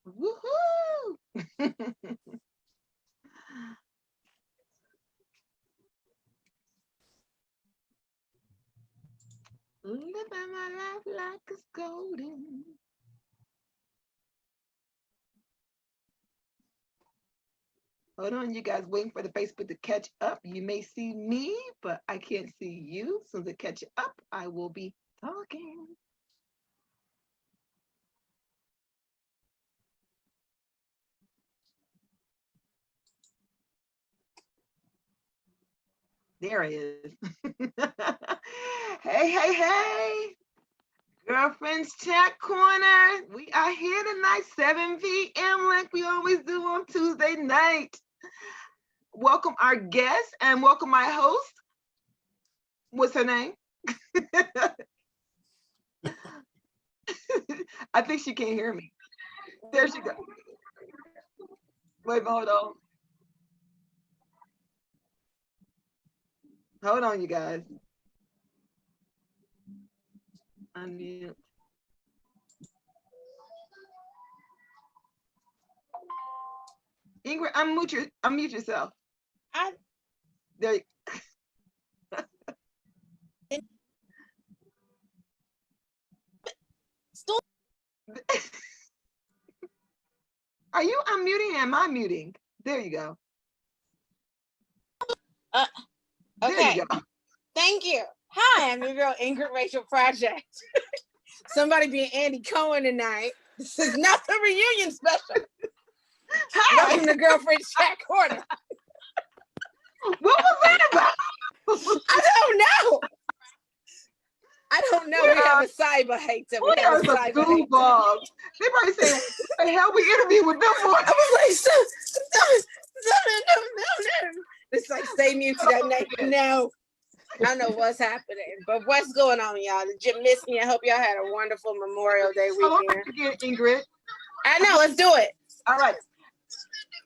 Woohoo! Living my life like it's golden. Hold on, you guys, waiting for the Facebook to catch up. You may see me, but I can't see you. So to catch up, I will be talking. There it is. Hey, hey, hey. Girlfriendz Chat Corner. We are here tonight, 7 p.m. like we always do on Tuesday night. Welcome our guest and welcome my host. What's her name? I think she can't hear me. There she goes. Wait, hold on. Hold on, you guys. Unmute. Ingrid, unmute yourself. There. Are you unmuting? Am I muting? There you go. Okay. There you go. Thank you. Hi, I'm your girl Ingrid Rachel Project. Somebody being Andy Cohen tonight. This is not the reunion special. Hi. Welcome to Girlfriendz Chat Corner. What was that about? I don't know. We have a cyber hater. We are some goofballs. They probably say, what the hell we interviewed with them for? I was like, no. It's like, stay muted. No. I don't know what's happening, but what's going on, y'all? Did you miss me? I hope y'all had a wonderful Memorial Day weekend. Again, Ingrid. I know, let's do it. All right.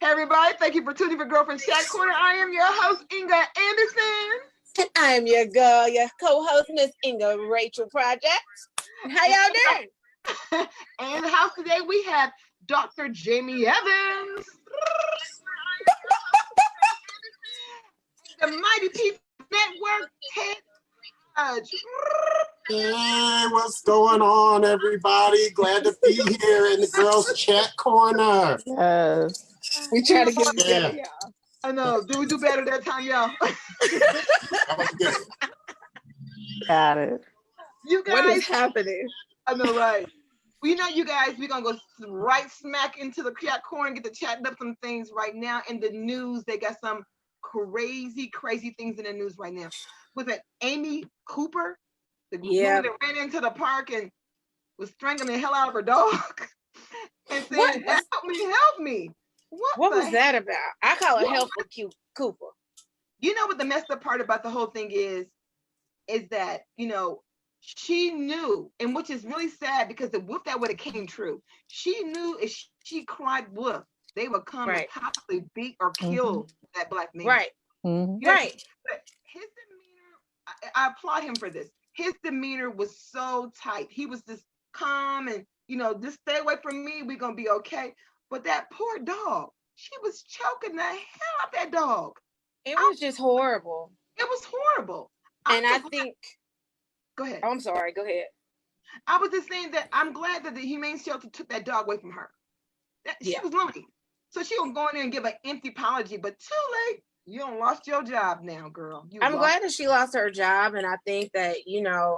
Hey, everybody. Thank you for tuning for Girlfriendz Chat Corner. I am your host, Inga Anderson. And I'm your girl, your co-host, Miss Inga Rachel Project. How y'all doing? And in the house today, we have Dr. Jamie Evans. The Mighty People Network, Ted Harge. Hey, what's going on, everybody? Glad to be here in the Girls Chat Corner. Yes. We try to get together, y'all. I know. Did we do better that time, y'all? That was good. Got it. You guys. What is happening? I know, right? Well, you know, you guys, we're going to go right smack into the chat corner and get to chatting up some things right now. In the news, they got some crazy things in the news right now. Was it Amy Cooper? The woman that ran into the park and was strangling the hell out of her dog and said, help me. What was that about? I call it help for Cooper. You know what the messed up part about the whole thing is that, you know, she knew, and which is really sad because the whoop that would have came true. She knew if she cried woof, they would come and possibly beat or kill that black man. Right. Right. But his demeanor, I applaud him for this. His demeanor was so tight. He was just calm and, you know, just stay away from me. We're going to be okay. But that poor dog, she was choking the hell out that dog. It was just horrible. It was horrible. And I think. Go ahead. Oh, I'm sorry. Go ahead. I was just saying that I'm glad that the Humane Shelter took that dog away from her. She was lonely. So she was going in and give an empty apology, but too late. You done lost your job now, girl. I'm glad that she lost her job. And I think that, you know,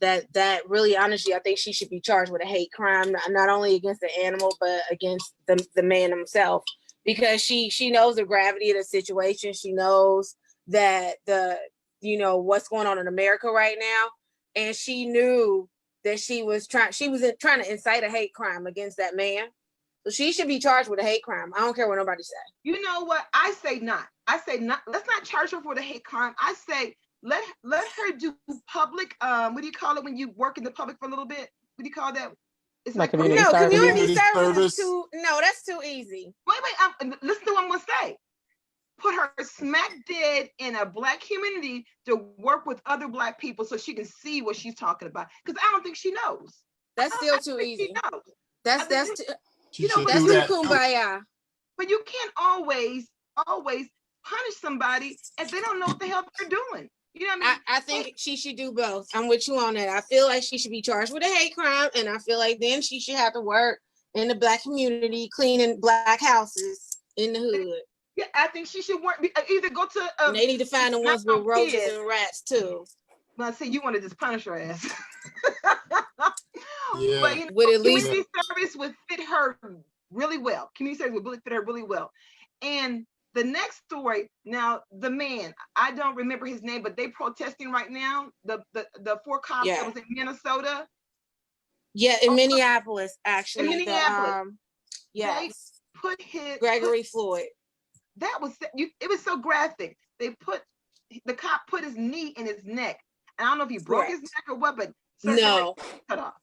that really, honestly, I think she should be charged with a hate crime, not only against the animal, but against the man himself, because she knows the gravity of the situation. She knows that what's going on in America right now. And she knew that she was trying to incite a hate crime against that man. So she should be charged with a hate crime. I don't care what nobody say. You know what? I say not. Let's not charge her for the hate crime. I say let her do public. What do you call it when you work in the public for a little bit? What do you call that? It's like community service. That's too easy. Wait. Listen to what I'm gonna say. Put her smack dead in a black community to work with other black people so she can see what she's talking about. Because I don't think she knows. That's still too easy. That's She should that's do too that. kumbaya. But you can't always punish somebody if they don't know what the hell they're doing. You know what I mean? I think she should do both. I'm with you on that. I feel like she should be charged with a hate crime, and I feel like then she should have to work in the Black community, cleaning Black houses in the hood. Yeah, I think she should work. Either go to. And they need to find the ones with roaches and rats too. Well, I say you want to just punish her ass. Yeah. But you know, With at least community service would fit her really well. Community service would really fit her really well. And the next story, now the man, I don't remember his name, but they protesting right now. The 4 cops that was in Minnesota. Yeah, in Minneapolis, actually. In Minneapolis. Yes. They put Gregory Floyd. That was it was so graphic. The cop put his knee in his neck. And I don't know if he broke his neck or what, but no. Cut off.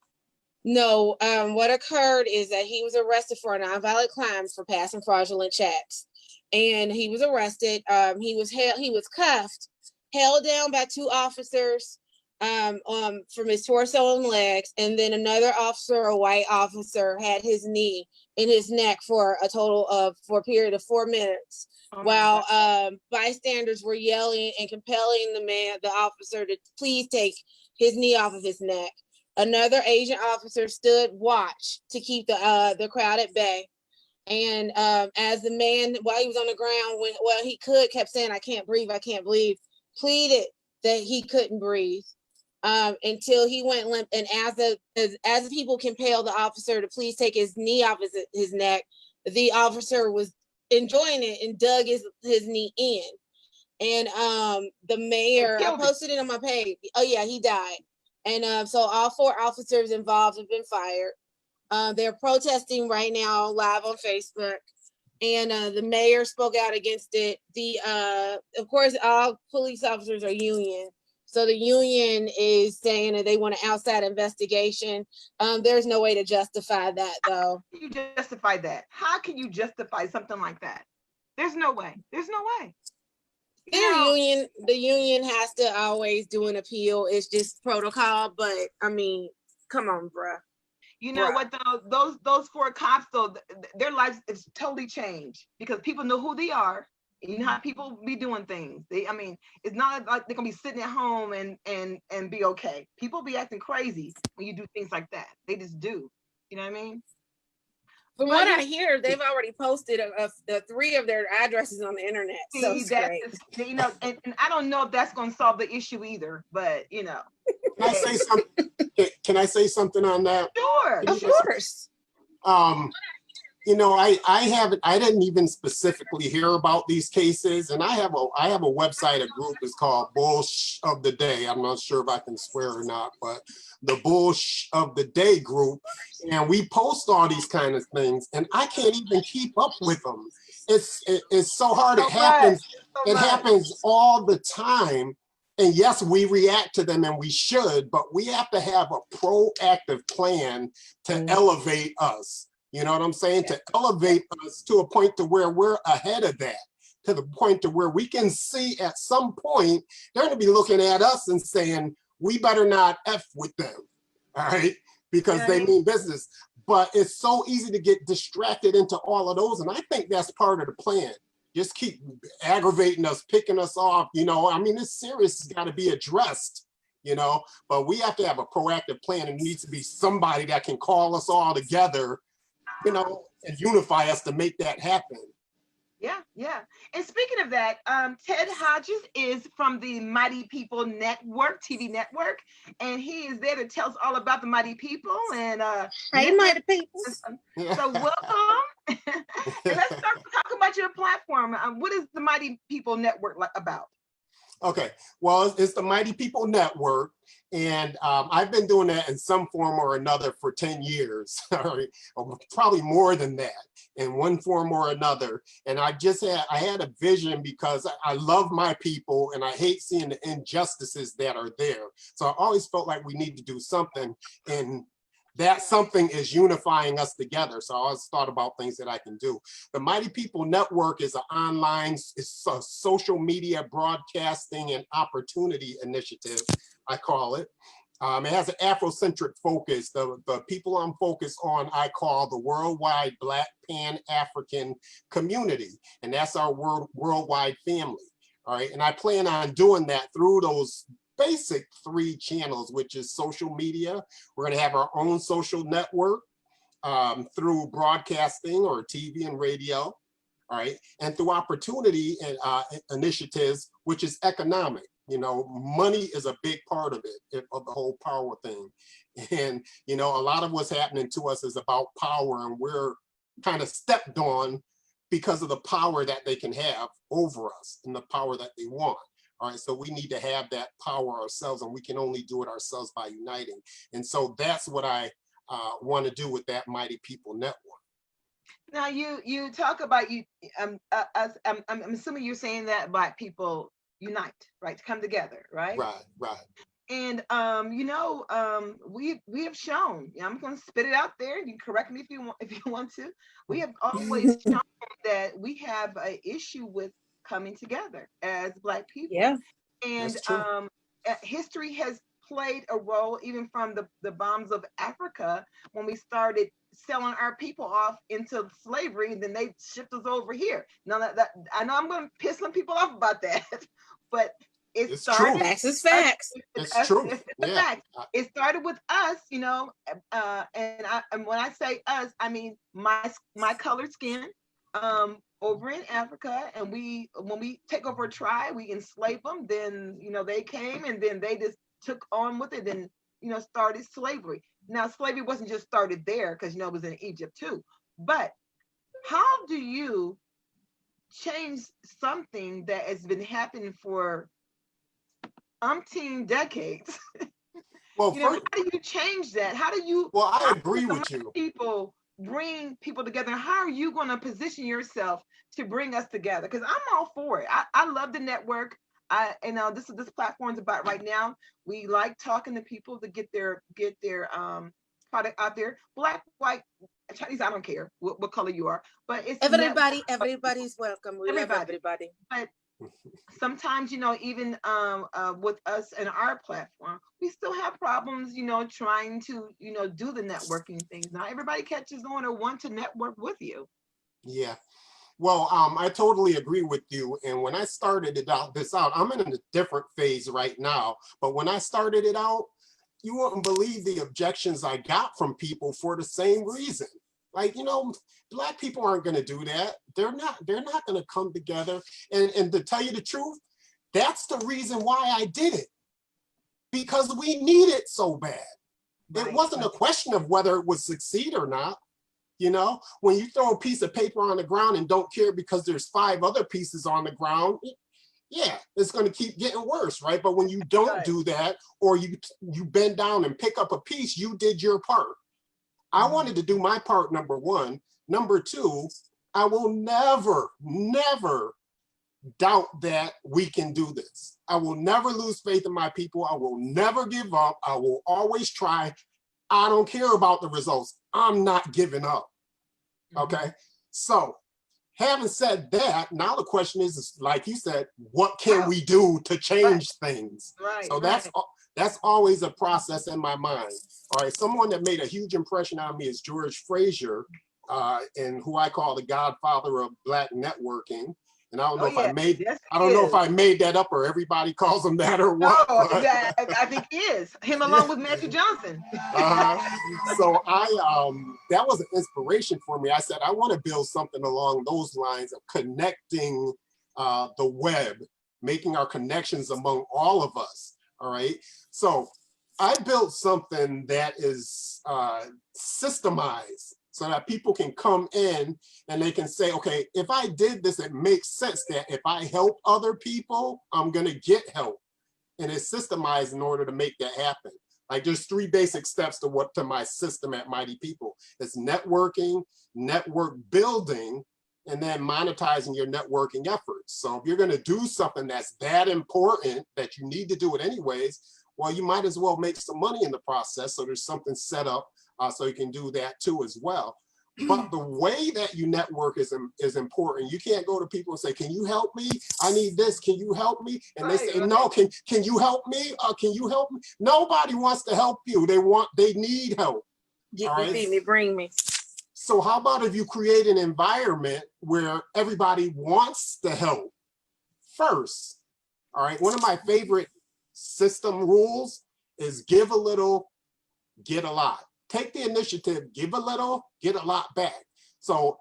No, what occurred is that he was arrested for a nonviolent crime for passing fraudulent checks. And he was arrested. He was cuffed, held down by 2 officers from his torso and legs, and then another officer, a white officer, had his knee in his neck for a period of 4 minutes, while bystanders were yelling and compelling the officer to please take his knee off of his neck. Another Asian officer stood watch to keep the crowd at bay. And as the man, while he was on the ground, he kept saying, "I can't breathe, I can't breathe," pleaded that he couldn't breathe until he went limp. And as the people compelled the officer to please take his knee off his neck, the officer was enjoying it and dug his knee in. And the mayor, I posted it on my page. Oh yeah, he died. And so all 4 officers involved have been fired. They're protesting right now live on Facebook, and the mayor spoke out against it. Of course, all police officers are union, so the union is saying that they want an outside investigation. There's no way to justify that, though. How can you justify that? How can you justify something like that? There's no way. There's no way. The union has to always do an appeal. It's just protocol, but I mean, come on, bruh. You know what though? Those 4 cops though, their lives is totally changed because people know who they are. You know how people be doing things. It's not like they're gonna be sitting at home and be okay. People be acting crazy when you do things like that. They just do. You know what I mean? From what I hear, they've already posted 3 of their addresses on the internet. So great. You know, and I don't know if that's going to solve the issue either, but you know. Can I say something? Can I say something on that? Sure, of course. You know, I didn't even specifically hear about these cases, and I have a website, a group is called Bullsh of the Day. I'm not sure if I can swear or not, but the Bullsh of the Day group, and we post all these kind of things, and I can't even keep up with them. It's so hard. It happens. It happens all the time. And yes, we react to them, and we should, but we have to have a proactive plan to elevate us. You know what I'm saying? To elevate us to a point to where we're ahead of that, to the point to where we can see at some point, they're gonna be looking at us and saying, we better not F with them, all right? Because they mean business. But it's so easy to get distracted into all of those. And I think that's part of the plan. Just keep aggravating us, picking us off, you know. I mean, it's serious, it's gotta be addressed, you know, but we have to have a proactive plan, and it needs to be somebody that can call us all together, you know, and unify us to make that happen. Yeah. And speaking of that, Ted Harge is from the Mighty People Network, TV network, and he is there to tell us all about the Mighty People. And hey, Mighty People. So welcome. And let's talk about your platform. What is the Mighty People Network about? Okay, well, it's the Mighty People Network, and I've been doing that in some form or another for 10 years, or probably more than that, in one form or another. And I had a vision because I love my people, and I hate seeing the injustices that are there. So I always felt like we need to do something, and that something is unifying us together. So I always thought about things that I can do. The Mighty People Network is an online, it's a social media broadcasting and opportunity initiative, I call it. It has an Afrocentric focus. The people I'm focused on, I call the worldwide Black Pan-African community. And that's our worldwide family. All right. And I plan on doing that through those basic 3 channels, which is social media. We're going to have our own social network through broadcasting or TV and radio. All right. And through opportunity and initiatives, which is economic. You know, money is a big part of it, of the whole power thing. And, you know, a lot of what's happening to us is about power, and we're kind of stepped on because of the power that they can have over us and the power that they want. All right, so we need to have that power ourselves, and we can only do it ourselves by uniting. And so that's what I want to do with that Mighty People Network. Now you talk about I'm assuming you're saying that Black people unite, right, to come together, right? Right. And we have shown. I'm going to spit it out there. You can correct me if you want to. We have always shown that we have an issue with coming together as Black people. Yeah, and history has played a role, even from the bombs of Africa, when we started selling our people off into slavery, and then they shipped us over here. Now that I know I'm going to piss some people off about that, but it's started. True. Facts is facts. It's true. It's the fact. It started with us, and when I say us, I mean my colored skin, over in Africa, and when we take over a tribe, we enslave them. Then they came, and then they just took on with it, and started slavery. Now slavery wasn't just started there, because it was in Egypt too. But how do you change something that has been happening for umpteen decades? Well, how do you change that? How do you? Well, I agree with you. People bring people together. How are you going to position yourself to bring us together? Because I'm all for it. I love the network. This is this platform's about right now. We like talking to people to get their product out there. Black, white, Chinese, I don't care what color you are, but it's everybody's welcome. We love everybody. But sometimes, even with us and our platform, we still have problems, trying to, do the networking things. Not everybody catches on or want to network with you. Yeah. Well, I totally agree with you. And when I started this out, I'm in a different phase right now. But when I started it out, you wouldn't believe the objections I got from people for the same reason. Like, Black people aren't going to do that. They're not going to come together. And to tell you the truth, that's the reason why I did it. Because we need it so bad. Right. It wasn't a question of whether it would succeed or not. When you throw a piece of paper on the ground and don't care because there's 5 other pieces on the ground, yeah, it's going to keep getting worse, right? But when you don't do that, or you bend down and pick up a piece, you did your part. I wanted to do my part, number 1. Number 2, I will never doubt that we can do this. I will never lose faith in my people. I will never give up. I will always try. I don't care about the results. I'm not giving up. Okay. So having said that, now the question is like you said, what can we do to change things? Right. So that's always a process in my mind. All right. Someone that made a huge impression on me is George Frazier, and who I call the godfather of Black networking. And I don't know if I made that up, or everybody calls him that, or what. No, I think he is. Him along with Matthew Johnson. So that was an inspiration for me. I said, I want to build something along those lines of connecting the web, making our connections among all of us. All right. So I built something that is systemized, so that people can come in and they can say, okay, if I did this, it makes sense that if I help other people, I'm going to get help. And it's systemized in order to make that happen. Like, there's 3 basic steps to my system at Mighty People. It's networking, network building, and then monetizing your networking efforts. So if you're going to do something that's that important that you need to do it anyways, well, you might as well make some money in the process. So there's something set up so you can do that too as well. But the way that you network is important. You can't go to people and say, can you help me? I need this. Can you help me? And they say, no, can you help me? Can you help me? Nobody wants to help you. They need help. Get me, feed me, bring me. So how about if you create an environment where everybody wants to help first? All right. One of my favorite system rules is give a little, get a lot. Take the initiative, give a little, get a lot back. So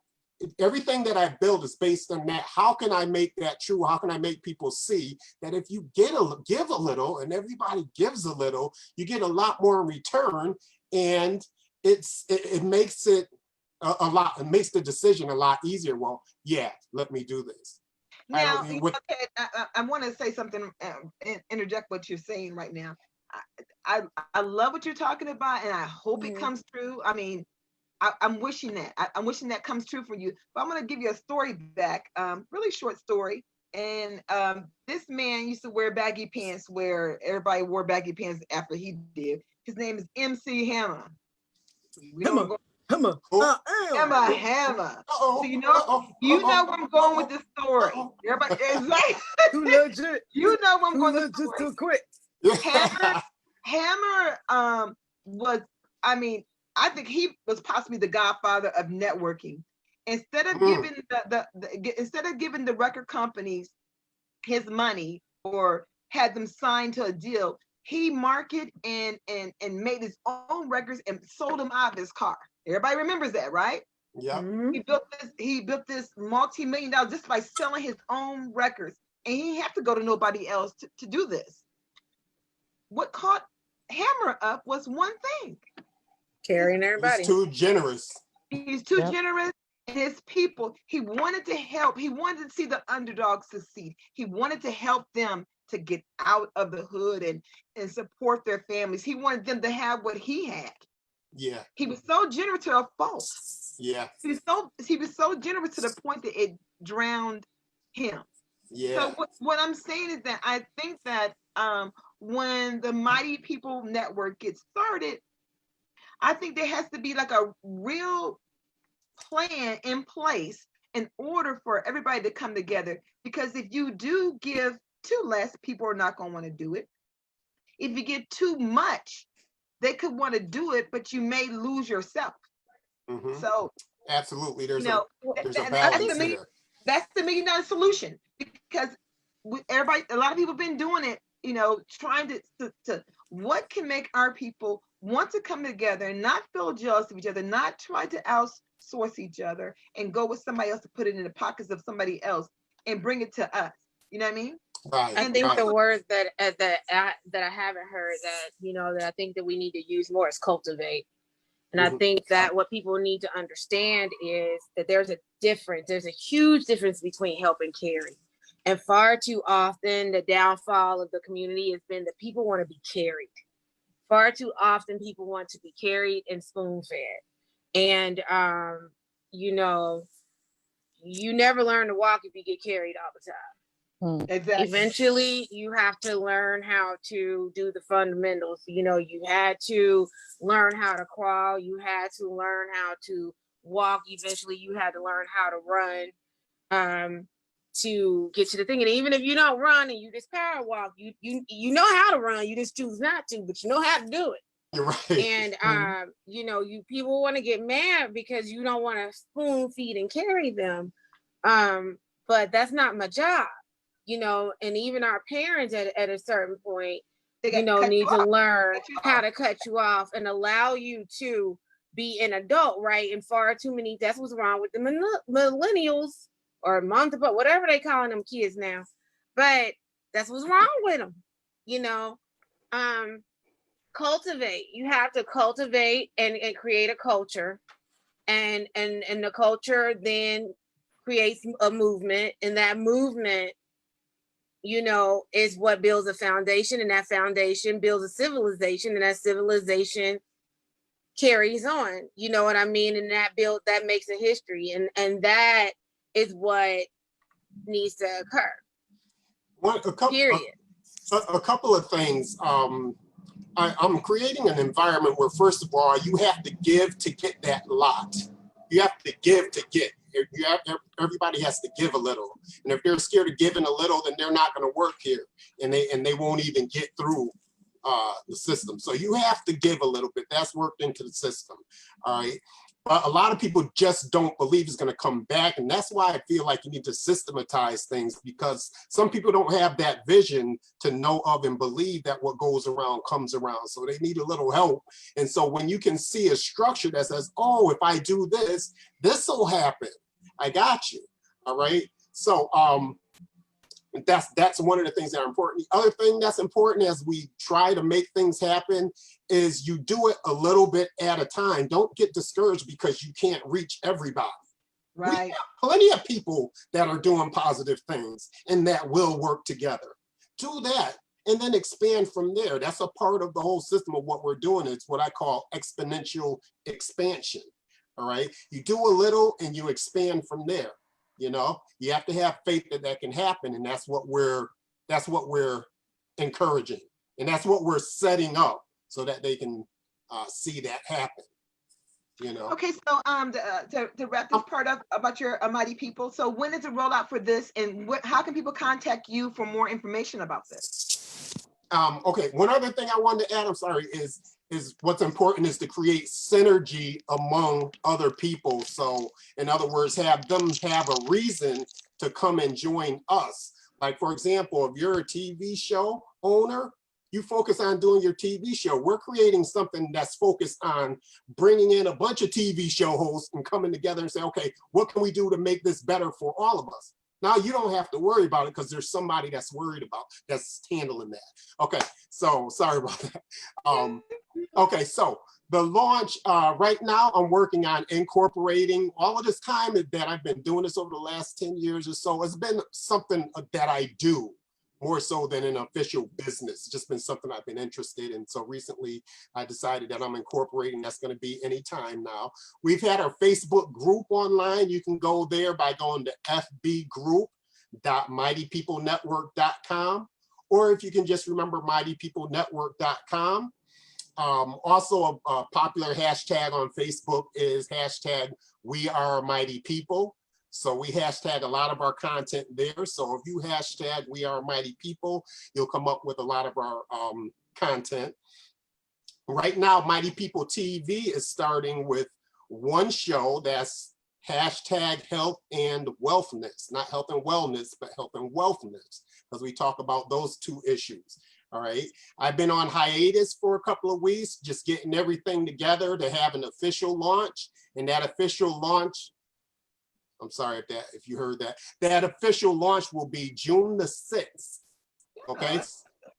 everything that I build is based on that. How can I make that true? How can I make people see that if you give a little and everybody gives a little, you get a lot more in return, and it makes it a lot. It makes the decision a lot easier. Well, yeah, let me do this. Now, I want to say something, interject what you're saying right now. I love what you're talking about, and I hope it comes true. I mean, I'm wishing that. I'm wishing that comes true for you. But I'm going to give you a story back, really short story. And this man used to wear baggy pants where everybody wore baggy pants after he did. His name is MC Hammer. Hammer. So you know where I'm going with this story. Everybody, exactly. Too legit. You know where I'm going with this story. Too quick. Hammer was, I mean, I think he was possibly the godfather of networking. Instead of giving giving the record companies his money or had them signed to a deal, he marketed and made his own records and sold them out of his car. Everybody remembers that, right? Yeah. He built this multi-million-dollar just by selling his own records, and he didn't have to go to nobody else to do this. What caught Hammer up was one thing: carrying everybody. He's too generous. He's too generous. His people, he wanted to help. He wanted to see the underdogs succeed. He wanted to help them to get out of the hood and support their families. He wanted them to have what he had. Yeah. He was so generous to a fault. Yeah. He was so generous to the point that it drowned him. Yeah. So what I'm saying is that I think that when the Mighty People Network gets started, I think there has to be like a real plan in place in order for everybody to come together. Because if you do give too less, people are not going to want to do it. If you give too much, they could want to do it, but you may lose yourself. So absolutely, there's a balance there. That's the $1 million solution, because a lot of people have been doing it, trying to what can make our people want to come together and not feel jealous of each other, not try to outsource each other and go with somebody else to put it in the pockets of somebody else and bring it to us. You know what I mean? Right. I think the word that I haven't heard that I think that we need to use more is cultivate. And I think that what people need to understand is that there's a huge difference between help and carry. And far too often, the downfall of the community has been that people want to be carried. Far too often, people want to be carried and spoon-fed. And, you never learn to walk if you get carried all the time. Exactly. Eventually, you have to learn how to do the fundamentals. You had to learn how to crawl. You had to learn how to walk. Eventually, you had to learn how to run to get to the thing. And even if you don't run and you just power walk, you know how to run. You just choose not to, but you know how to do it. You're right. And you people want to get mad because you don't want to spoon feed and carry them. But that's not my job. And even our parents at a certain point, need to learn how to cut you off and allow you to be an adult, right? And far too many, that's what's wrong with the millennials or multiple, whatever they calling them kids now. But that's what's wrong with them, cultivate. You have to cultivate and create a culture, and the culture then creates a movement, and that movement is what builds a foundation, and that foundation builds a civilization, and that civilization carries on. You know what I mean? And that makes a history, and that is what needs to occur. Period. A couple of things. I'm creating an environment where, first of all, you have to give to get that lot. You have to give to get. Everybody has to give a little. And if they're scared of giving a little, then they're not going to work here, and they won't even get through the system. So you have to give a little bit. That's worked into the system. All right. But a lot of people just don't believe it's going to come back. And that's why I feel like you need to systematize things, because some people don't have that vision to know of and believe that what goes around comes around. So they need a little help. And so when you can see a structure that says, oh, if I do this, this will happen. I got you. All right. So that's one of the things that are important. The other thing that's important as we try to make things happen is you do it a little bit at a time. Don't get discouraged because you can't reach everybody. Right. We have plenty of people that are doing positive things and that will work together. Do that and then expand from there. That's a part of the whole system of what we're doing. It's what I call exponential expansion. All right. You do a little and you expand from there. You know, you have to have faith that that can happen. And that's what we're encouraging. And that's what we're setting up so that they can see that happen. You know. Okay, so to wrap this part up about your Mighty People. So when is the rollout for this, and how can people contact you for more information about this? Okay, one other thing I wanted to add, I'm sorry, is what's important is to create synergy among other people. So in other words, have them have a reason to come and join us. Like, for example, if you're a TV show owner, you focus on doing your TV show. We're creating something that's focused on bringing in a bunch of TV show hosts and coming together and say, okay, what can we do to make this better for all of us? Now you don't have to worry about it because there's somebody that's worried about, that's handling that. Okay, so sorry about that. Okay, so the launch, right now I'm working on incorporating all of this time that I've been doing this over the last 10 years or so. It's been something that I do more so than an official business. It's just been something I've been interested in. So recently I decided that I'm incorporating, that's gonna be anytime now. We've had our Facebook group online. You can go there by going to fbgroup.mightypeoplenetwork.com, or if you can just remember mightypeoplenetwork.com. Also a popular hashtag on Facebook is hashtag #WeAreMightyPeople. So we hashtag a lot of our content there. So if you hashtag We Are Mighty People, you'll come up with a lot of our content. Right now, Mighty People TV is starting with one show that's hashtag health and wealthness, not health and wellness, but health and wealthness, because we talk about those two issues. All right. I've been on hiatus for a couple of weeks, just getting everything together to have an official launch. And that official launch, I'm sorry if you heard that. That official launch will be June the 6th. Okay. A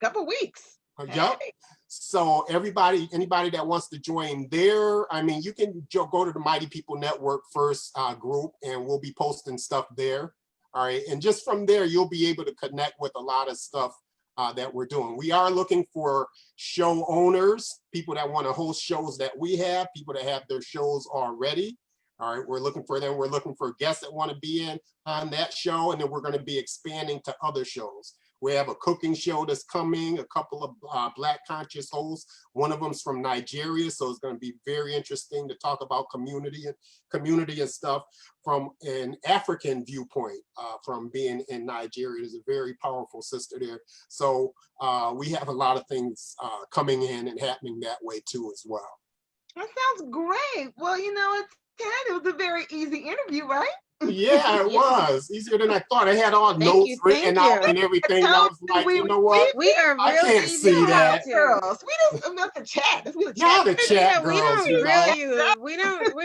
couple weeks. Yep. Hey. So anybody that wants to join there, I mean, you can go to the Mighty People Network first group, and we'll be posting stuff there. All right. And just from there, you'll be able to connect with a lot of stuff that we're doing. We are looking for show owners, people that want to host shows that we have, people that have their shows already. All right, we're looking for them. We're looking for guests that want to be in on that show, and then we're going to be expanding to other shows. We have a cooking show that's coming, a couple of Black conscious hosts. One of them's from Nigeria, so it's going to be very interesting to talk about community and stuff from an African viewpoint, from being in Nigeria. There's a very powerful sister there. So we have a lot of things coming in and happening that way too as well. That sounds great. Well, you know, it was a very easy interview, right? Yeah, it was easier than I thought. I had all notes written out and everything. I was like, you know what? We are really I can't see that. Girls, we don't have to chat. We the chat. The chat girls, we don't grill you. We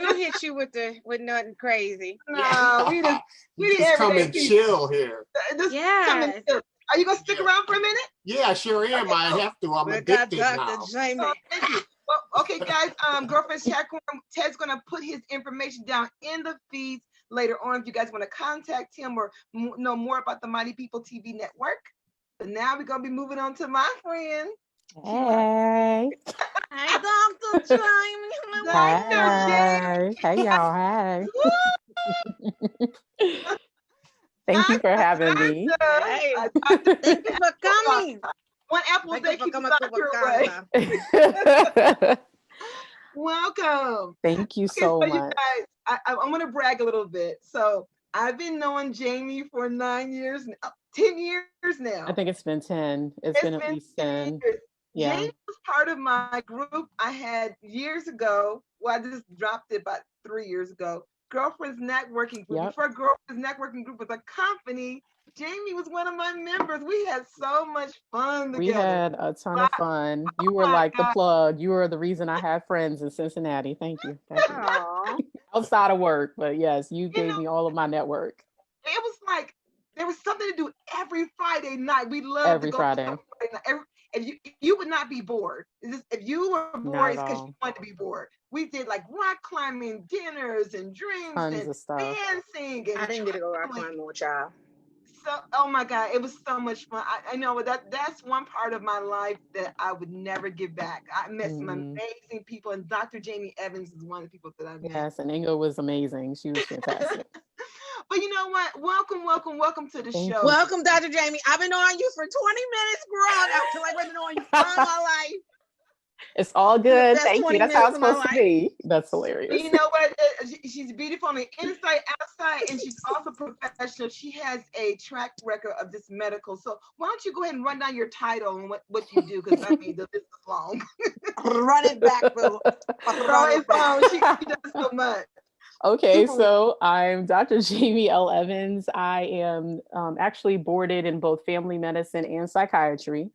don't hit you with nothing crazy. No, we just come and chill here. Yeah. Are you gonna stick around for a minute? Yeah, I sure am. I have to. I'm addicted now. Thank you. Well, okay, guys. Girlfriendz ChatCorner, Ted's gonna put his information down in the feeds later on if you guys want to contact him or know more about the Mighty People TV network. But now we're gonna be moving on to my friend. Hey. Hi, Dr. Jamie. Hey, y'all. Hey. Thank you for having me. Hey. Thank you for coming. One apple day keeps your way. Welcome. Thank you so much. You guys, I want to brag a little bit. So I've been knowing Jamie for 10 years now. I think it's been 10. It's been at least 10. Years. Yeah. Jamie was part of my group I had years ago. Well, I just dropped it about 3 years ago. Girlfriendz networking group. Before Girlfriendz networking group was a company, Jamie was one of my members. We had so much fun together. We had a ton of fun. You were like the plug. You were the reason I had friends in Cincinnati. Thank you. Thank you. Outside of work, but yes, you gave me all of my network. It was like there was something to do every Friday night. We loved every to go Friday. To Friday night. If you would not be bored. If you were bored, it's because you wanted to be bored. We did like rock climbing dinners and drinks tons and of stuff. Dancing. And I didn't get to go rock climbing with y'all. So, oh my God, it was so much fun. I know that's one part of my life that I would never give back. I met some amazing people, and Dr. Jamie Evans is one of the people that I met. Yes, and Inga was amazing. She was fantastic. But you know what? Welcome to the show. Welcome, Dr. Jamie. I've been on you for 20 minutes, girl. I feel like I've been on you all my life. It's all good. Thank you. That's how it's supposed to be. That's hilarious. But you know what? She's beautiful on the inside, outside, and she's also professional. She has a track record of this medical. So why don't you go ahead and run down your title and what you do? Because I mean, the list is long. Run it back, Boo. She does so much. Okay, so I'm Dr. Jamie L. Evans. I am actually boarded in both family medicine and psychiatry.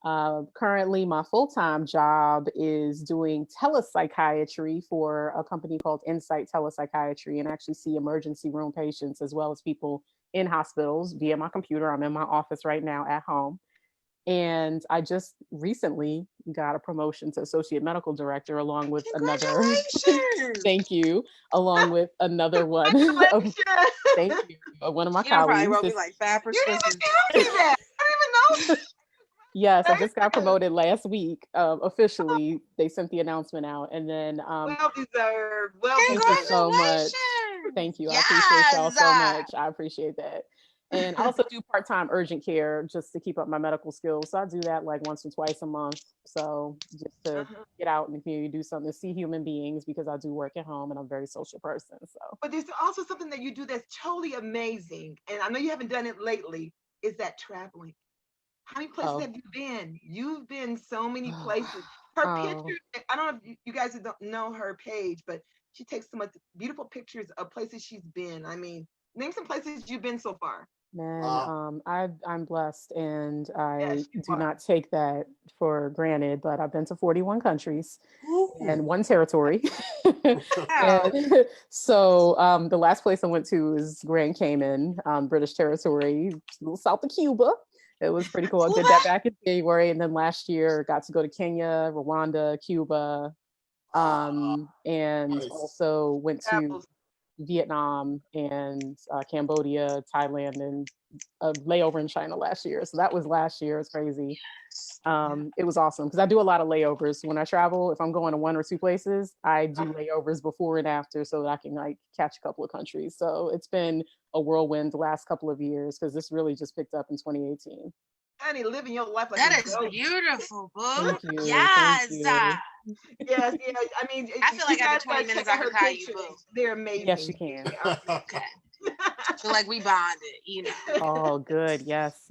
Currently, my full-time job is doing telepsychiatry for a company called Insight Telepsychiatry, and actually see emergency room patients as well as people in hospitals via my computer. I'm in my office right now at home. And I just recently got a promotion to associate medical director along with another. Thank you. Along with another one. Thank you. One of my colleagues. Probably wrote me like 5%. You didn't even tell me that. I don't even know. Yes, I just got promoted last week. Officially, they sent the announcement out, and then well deserved. Thank you so much. Thank you. I appreciate y'all so much. I appreciate that. And I also do part-time urgent care just to keep up my medical skills. So I do that like once or twice a month. So just to get out in the community, do something to see human beings, because I do work at home and I'm a very social person. So, but there's also something that you do that's totally amazing, and I know you haven't done it lately, is that traveling. How many places have you been? You've been so many places. Her pictures, I don't know if you guys don't know her page, but she takes so much beautiful pictures of places she's been. I mean, name some places you've been so far. Man, I'm blessed, and I do not take that for granted, but I've been to 41 countries and 1 territory. And so the last place I went to is Grand Cayman, British territory, a little south of Cuba. It was pretty cool. I did that back in January, and then last year got to go to Kenya, Rwanda, Cuba, and also went to Vietnam and Cambodia, Thailand, and a layover in China last year. So that was last year. It's crazy. It was awesome because I do a lot of layovers when I travel. If I'm going to 1 or 2 places, I do layovers before and after so that I can like catch a couple of countries. So it's been a whirlwind the last couple of years because this really just picked up in 2018. Honey, living your life like that is beautiful, boo. Thank you. Yes. Yes, I mean, I feel like after 20 minutes I can call you boo. They're amazing. Yes, you can. Okay. I feel like we bonded, you know. Oh, good. Yes.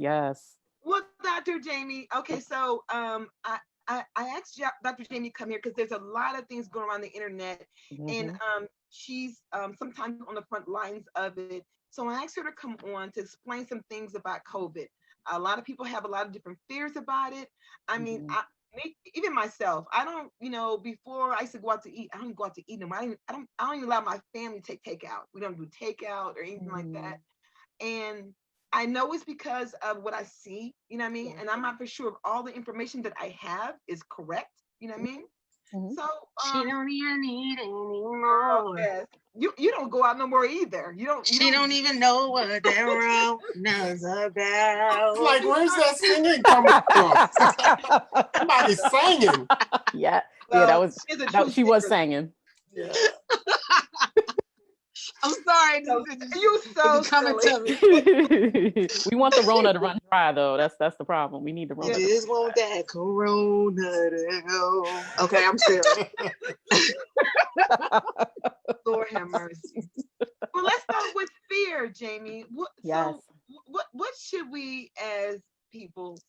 Well, Dr. Jamie, okay, so I asked Dr. Jamie to come here because there's a lot of things going around the internet, and she's sometimes on the front lines of it. So I asked her to come on to explain some things about COVID. A lot of people have a lot of different fears about it. I mean, even myself, I don't, before I used to go out to eat, I don't go out to eat them. I don't even allow my family to take takeout. We don't do takeout or anything like that. And I know it's because of what I see, you know what I mean? And I'm not for sure if all the information that I have is correct, you know what I mean? So she don't even need anymore. Yes. You don't go out no more either. She don't even know what that road knows about. Like, where's that singing coming from? Somebody's singing. Yeah, that was she was singing. Yeah. I'm sorry. You so coming to me. We want the Rona to run dry, though. That's the problem. We need the Rona. Just want that Corona to go. Okay, I'm serious. So Lord have mercy. Well, let's start with fear, Jamie. Yes. What should we as people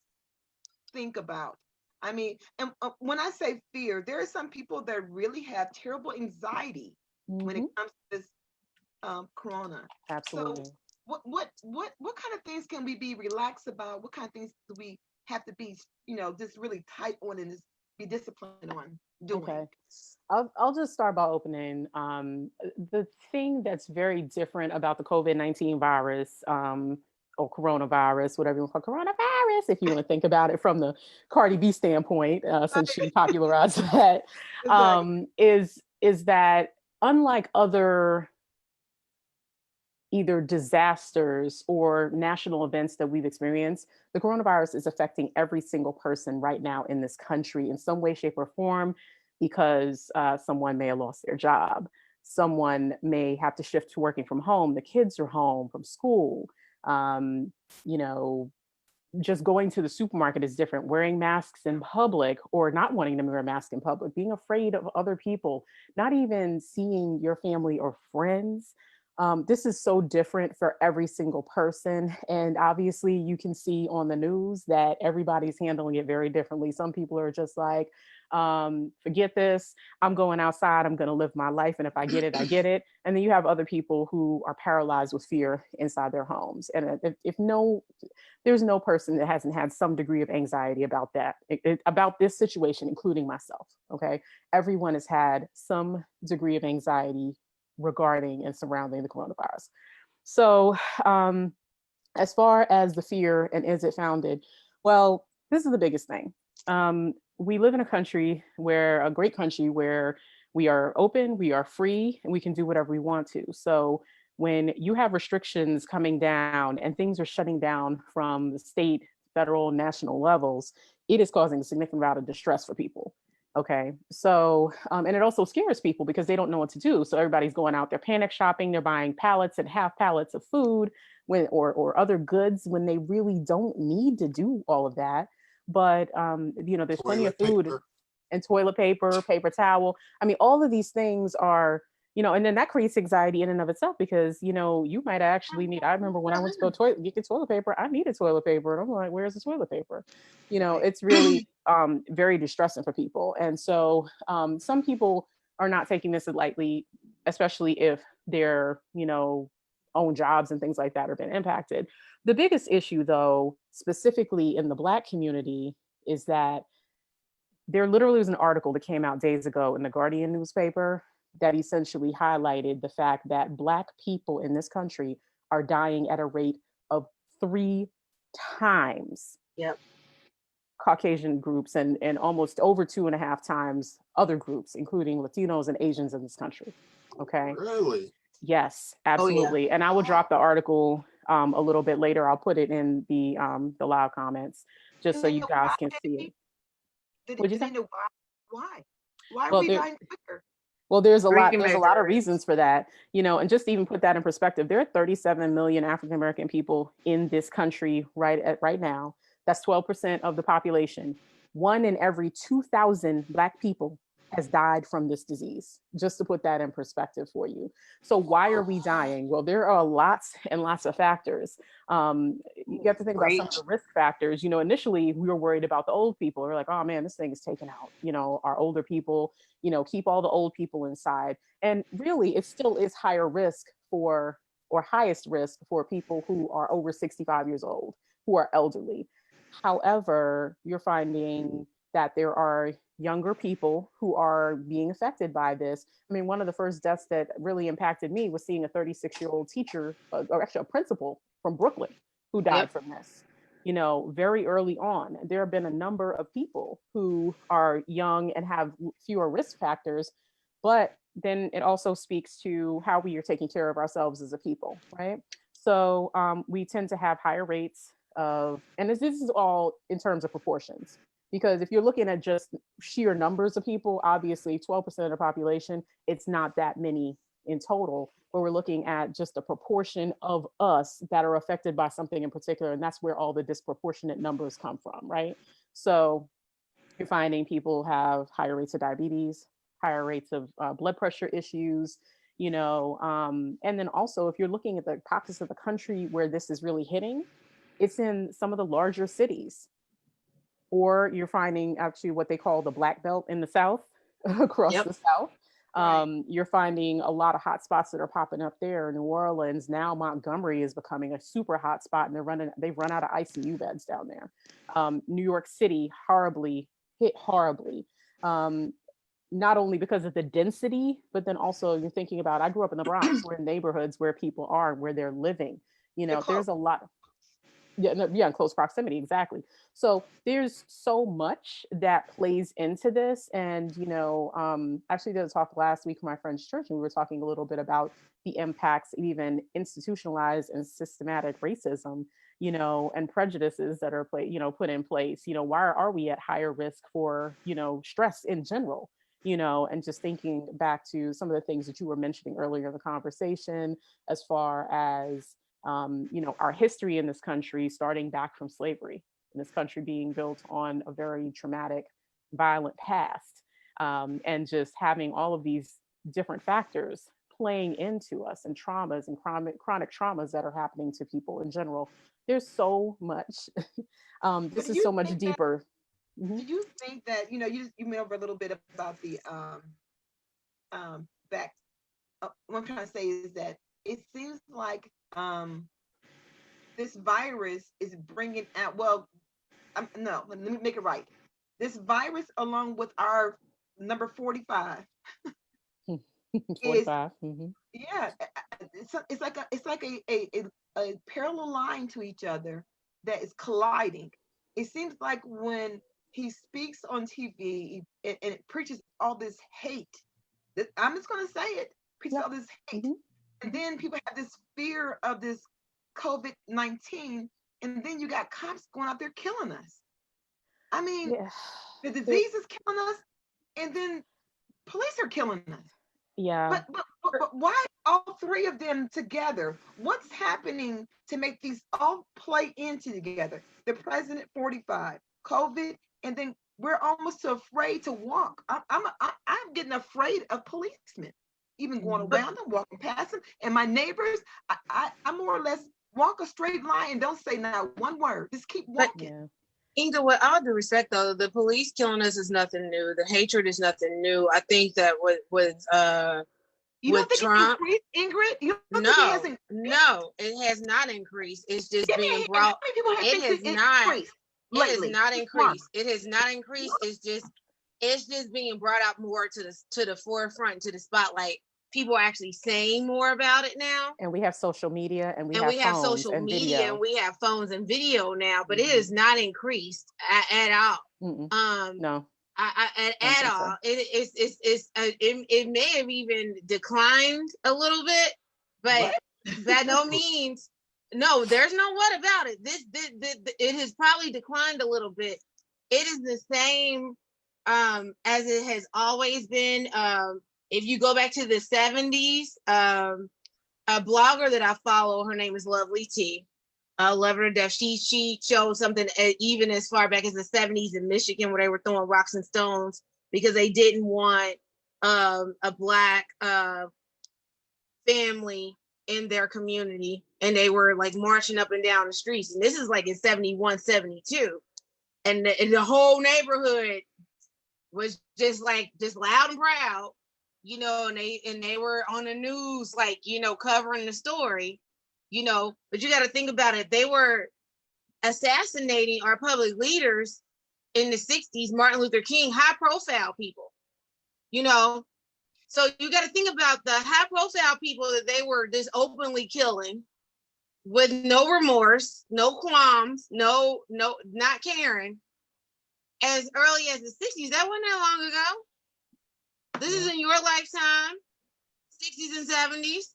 think about? I mean, and when I say fear, there are some people that really have terrible anxiety when it comes to this corona. Absolutely. So what kind of things can we be relaxed about? What kind of things do we have to be, just really tight on and just be disciplined on doing? Okay. I'll just start by opening. The thing that's very different about the COVID-19 virus, or coronavirus, whatever you want to call it, coronavirus, if you want to think about it from the Cardi B standpoint, since she popularized that, is that unlike other either disasters or national events that we've experienced, the coronavirus is affecting every single person right now in this country in some way, shape, or form, because someone may have lost their job. Someone may have to shift to working from home. The kids are home from school. You know, just going to the supermarket is different. Wearing masks in public or not wanting to wear a mask in public, being afraid of other people, not even seeing your family or friends. This is so different for every single person. And obviously you can see on the news that everybody's handling it very differently. Some people are just like, forget this, I'm going outside, I'm going to live my life. And if I get it, I get it. And then you have other people who are paralyzed with fear inside their homes. And there's no person that hasn't had some degree of anxiety about that, about this situation, including myself. Okay. Everyone has had some degree of anxiety regarding and surrounding the coronavirus. So, as far as the fear and is it founded? Well, this is the biggest thing. We live in a great country where we are open, we are free, and we can do whatever we want to. So when you have restrictions coming down and things are shutting down from the state, federal, national levels, it is causing a significant amount of distress for people. Okay. So, and it also scares people because they don't know what to do. So everybody's going out there panic shopping. They're buying pallets and half pallets of food or other goods when they really don't need to do all of that. But, there's plenty of food and toilet paper, paper towel. I mean, all of these things are, and then that creates anxiety in and of itself because, you might actually need, I remember when I went to go get toilet paper, I needed toilet paper. And I'm like, where's the toilet paper? It's really very distressing for people. And so some people are not taking this lightly, especially if their, own jobs and things like that have been impacted. The biggest issue, though, specifically in the Black community, is that there literally was an article that came out days ago in the Guardian newspaper that essentially highlighted the fact that Black people in this country are dying at a rate of 3 times Caucasian groups and almost over 2.5 times other groups, including Latinos and Asians in this country. Okay. Really? Yes, absolutely. And I will drop the article a little bit later. I'll put it in the live comments just so you guys can see it. What'd you say? Why? Why are we dying quicker? Well, there's a lot of reasons for that, and just to even put that in perspective, there are 37 million African American people in this country right now. That's 12% of the population. 1 in every 2,000 Black people has died from this disease, just to put that in perspective for you. So why are we dying? Well, there are lots and lots of factors. You have to think about some of the risk factors. Initially we were worried about the old people. We're like, oh man, this thing is taking out, our older people, keep all the old people inside. And really it still is higher risk or highest risk for people who are over 65 years old, who are elderly. However, you're finding that there are younger people who are being affected by this. I mean, one of the first deaths that really impacted me was seeing a 36-year-old teacher, or actually a principal from Brooklyn, who died from this. Very early on. There have been a number of people who are young and have fewer risk factors, but then it also speaks to how we are taking care of ourselves as a people, right? So we tend to have higher rates of, and this is all in terms of proportions. Because if you're looking at just sheer numbers of people, obviously 12% of the population, it's not that many in total, but we're looking at just a proportion of us that are affected by something in particular. And that's where all the disproportionate numbers come from, right? So you're finding people have higher rates of diabetes, higher rates of blood pressure issues, you know. And then also, if you're looking at the pockets of the country where this is really hitting, it's in some of the larger cities, or you're finding actually what they call the Black Belt in the South, across Yep. the South. Right. You're finding a lot of hot spots that are popping up there. New Orleans, now Montgomery is becoming a super hot spot, and they've run out of ICU beds down there. New York City, hit horribly. Not only because of the density, but then also you're thinking about, I grew up in the Bronx, we're in neighborhoods where people are, where they're living. You know, there's a lot. Yeah, in close proximity, exactly. So there's so much that plays into this. And, you know, actually did a talk last week with my friend's church, and we were talking a little bit about the impacts of even institutionalized and systematic racism, you know, and prejudices that are put in place. You know, why are we at higher risk for, you know, stress in general? You know, and just thinking back to some of the things that you were mentioning earlier in the conversation, as far as you know, our history in this country, starting back from slavery, in this country being built on a very traumatic, violent past, and just having all of these different factors playing into us, and traumas and chronic traumas that are happening to people in general. There's so much. This is so much deeper. Do you think that, you know, you went over a little bit about the back? What I'm trying to say is that it seems like this virus is bringing out, well, no, let me make it right. This virus, along with our number 45, 45. Yeah, it's like a parallel line to each other that is colliding. It seems like when he speaks on TV, and it preaches all this hate. I'm just going to say it, preaches all this hate. And then people have this fear of this COVID-19, and then you got cops going out there killing us. I mean, the disease is killing us, and then police are killing us. Yeah. But why all three of them together? What's happening to make these all play into together? The president 45, COVID, and then we're almost afraid to walk. I'm getting afraid of policemen, even going around them, walking past them. And my neighbors, I more or less walk a straight line and don't say not one word. Just keep walking. Inga, with all due respect, though, the police killing us is nothing new. The hatred is nothing new. I think that with you don't think Trump, it increased, Ingrid? You don't no, think it has increased? No, it has not increased. It's just being brought. It has not increased. It has not increased. It's just being brought out more to the forefront, to the spotlight. People are actually saying more about it now. And we have social media, and we have phones and video now, but it is not increased at all. No. At all. It may have even declined a little bit, but by no means. No, there's no what about it. This it has probably declined a little bit. It is the same as it has always been. If you go back to the 70s, a blogger that I follow, her name is Lovely T. Love her to death. She showed something even as far back as the 70s in Michigan, where they were throwing rocks and stones because they didn't want a Black family in their community, and they were like marching up and down the streets. And this is like in 71, 72, and the whole neighborhood was just loud and proud, you know, and they were on the news, like, you know, covering the story, you know. But you got to think about it. They were assassinating our public leaders in the 60s, Martin Luther King, high profile people, you know. So you got to think about the high profile people that they were just openly killing with no remorse, no qualms, no, not caring. As early as the 60s, that wasn't that long ago. This is in your lifetime, 60s and 70s.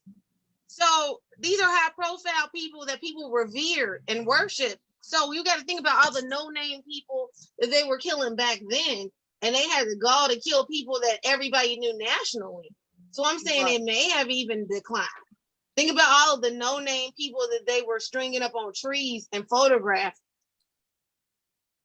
So these are high profile people that people revered and worship. So you got to think about all the no-name people that they were killing back then. And they had the gall to kill people that everybody knew nationally. So I'm saying it may have even declined. Think about all of the no-name people that they were stringing up on trees and photographed.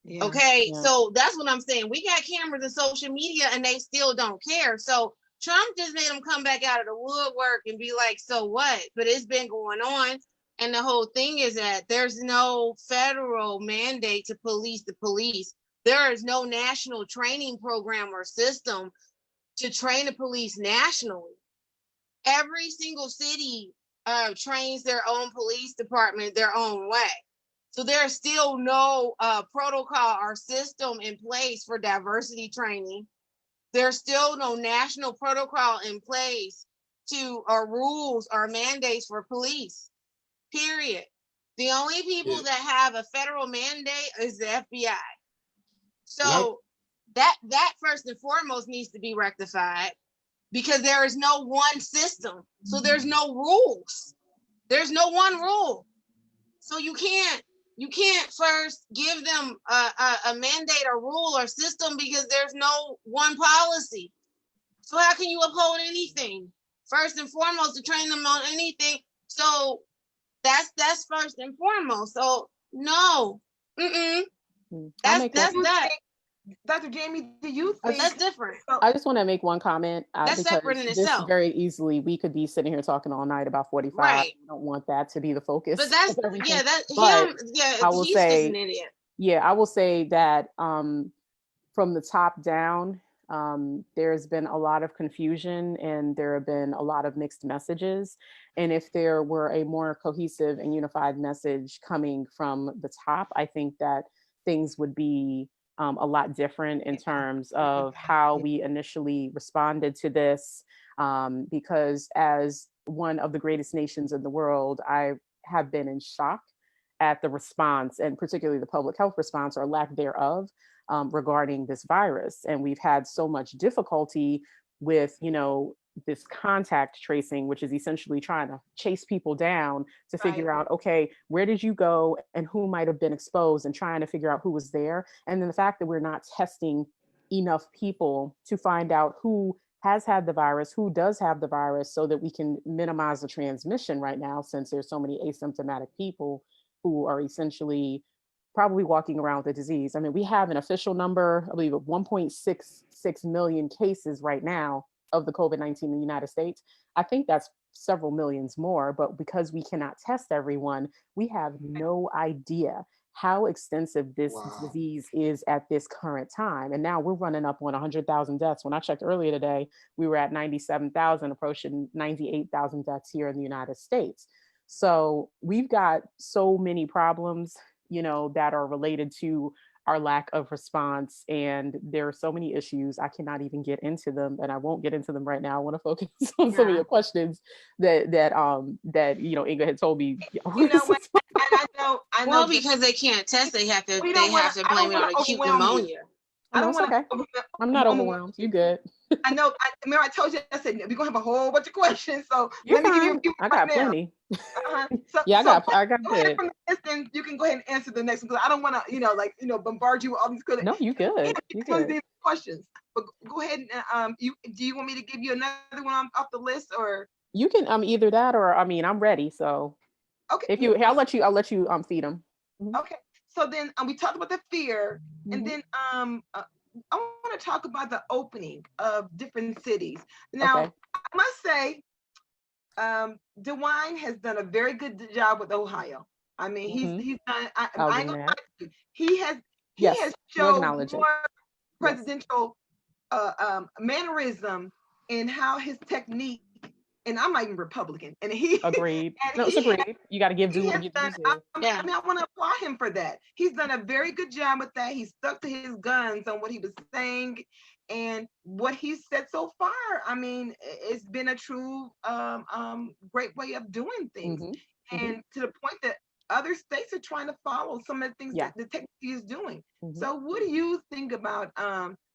Yeah. Okay, so that's what I'm saying. We got cameras and social media, and they still don't care. So Trump just made them come back out of the woodwork and be like, so what? But it's been going on. And the whole thing is that there's no federal mandate to police the police. There is no national training program or system to train the police nationally. Every single city trains their own police department their own way. So there's still no protocol or system in place for diversity training. There's still no national protocol in place or rules or mandates for police, period. The only people that have a federal mandate is the FBI. So that first and foremost needs to be rectified, because there is no one system. So there's no rules. There's no one rule. So you can't first give them a mandate or rule or system, because there's no one policy. So how can you uphold anything? First and foremost, to train them on anything. So that's first and foremost. So no, that's that. Dr. Jamie, do you think that's different? I just want to make one comment. That's separate in this itself. Very easily, we could be sitting here talking all night about 45. Right. I don't want that to be the focus. But that's I will he's say, just an idiot. Yeah, I will say that from the top down, there's been a lot of confusion and there have been a lot of mixed messages. And if there were a more cohesive and unified message coming from the top, I think that things would be a lot different in terms of how we initially responded to this. Because as one of the greatest nations in the world, I have been in shock at the response, and particularly the public health response or lack thereof, regarding this virus. And we've had so much difficulty with, this contact tracing, which is essentially trying to chase people down to figure out, okay, where did you go and who might have been exposed, and trying to figure out who was there. And then the fact that we're not testing enough people to find out who has had the virus, who does have the virus, so that we can minimize the transmission right now, since there's so many asymptomatic people who are essentially probably walking around with the disease. I mean, we have an official number, I believe, of 1.66 million cases right now of the COVID-19 in the United States. I think that's several millions more, but because we cannot test everyone, we have no idea how extensive this disease is at this current time. And now we're running up on 100,000 deaths. When I checked earlier today, we were at 97,000, approaching 98,000 deaths here in the United States. So we've got so many problems, that are related to our lack of response. And there are so many issues. I cannot even get into them, and I won't get into them right now. I want to focus on some of your questions that Inga had told me. You know what? I know. Well, because they can't test, they have to blame it on acute pneumonia. I'm not overwhelmed. You good? I know. Remember I told you, I said we're gonna have a whole bunch of questions. So You're let me fine. give you a few. I got plenty. I got good. From this, then you can go ahead and answer the next one, because I don't want to, bombard you with all these good. No, you good. You good. Questions. But go ahead and do you want me to give you another one off the list, or you can either that, or I'm ready. So okay. I'll let you feed them. Mm-hmm. Okay. So then we talked about the fear, and then I want to talk about the opening of different cities. Now, I must say, DeWine has done a very good job with Ohio. I mean, he's done. I ain't gonna lie to you. He has shown more presidential mannerism in how his technique. And I'm not even Republican. And he agreed. It's agreed. You got to give due. I want to applaud him for that. He's done a very good job with that. He stuck to his guns on what he was saying and what he said so far. I mean, it's been a true great way of doing things. And to the point that other states are trying to follow some of the things that the technology is doing. So what do you think about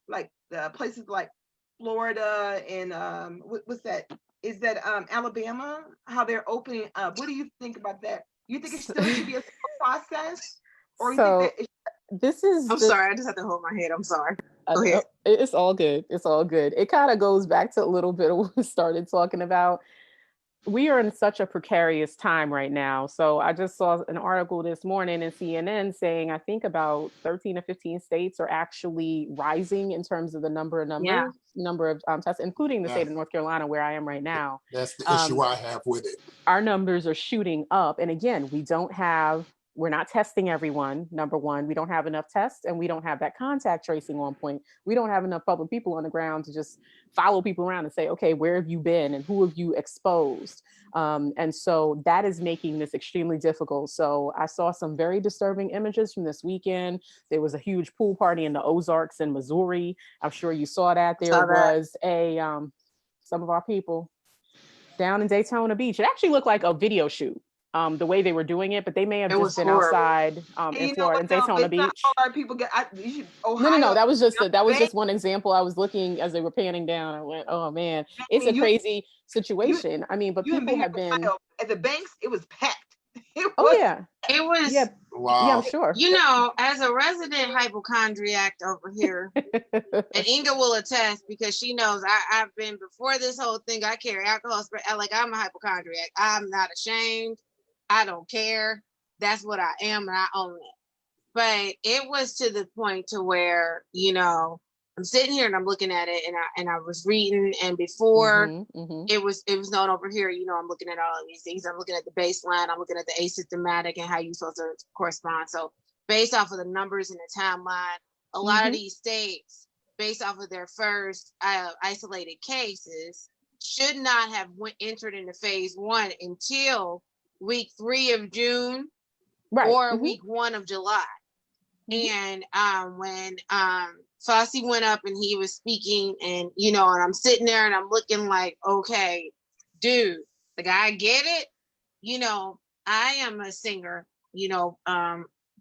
like places like Florida and what's that? Is that Alabama, how they're opening up? What do you think about that? You think it still should be a slow process? Or so you think I'm sorry, I just have to hold my head. I'm sorry. Okay. It's all good. It's all good. It kind of goes back to a little bit of what we started talking about. we are in such a precarious time right now. So I just saw an article this morning in CNN saying I think about 13 or 15 states are actually rising in terms of the number Yeah. of tests, including the Yeah, state of North Carolina where I am right now. that's the issue I have with it. Our numbers are shooting up. And again, we're not testing everyone. Number one, we don't have enough tests, and we don't have that contact tracing on point. We don't have enough public people on the ground to just follow people around and say, okay, where have you been and who have you exposed? And so that is making this extremely difficult. So I saw some very disturbing images from this weekend. There was a huge pool party in the Ozarks in Missouri. I'm sure you saw that. There was some of our people down in Daytona Beach. It actually looked like a video shoot, the way they were doing it, but they may have just been horrible. outside in Florida, in Daytona Beach. People get No, no. That was just one example. I was looking as they were panning down. I went, oh man, it's a crazy situation. I mean, but people have been at the banks. It was packed. Oh yeah, it was. Yeah, Wow. yeah, I'm sure. You know, as a resident hypochondriac over here, and Inga will attest because she knows I've been before this whole thing. I carry alcohol, like I'm a hypochondriac. I'm not ashamed. I don't care. That's what I am, and I own it. But it was to the point to where, you know, I'm sitting here and I'm looking at it, and I was reading, and before it was known over here, you know, I'm looking at all of these things. I'm looking at the baseline, I'm looking at the asymptomatic and how you're supposed to correspond. So based off of the numbers in the timeline, a lot of these states, based off of their first isolated cases, should not have entered into phase 1 until week 3 of June or week 1 of July. And when Fossey went up and he was speaking, and you know, and I'm sitting there and I'm looking like, okay, dude, like I get it. You know, I am a singer, you know,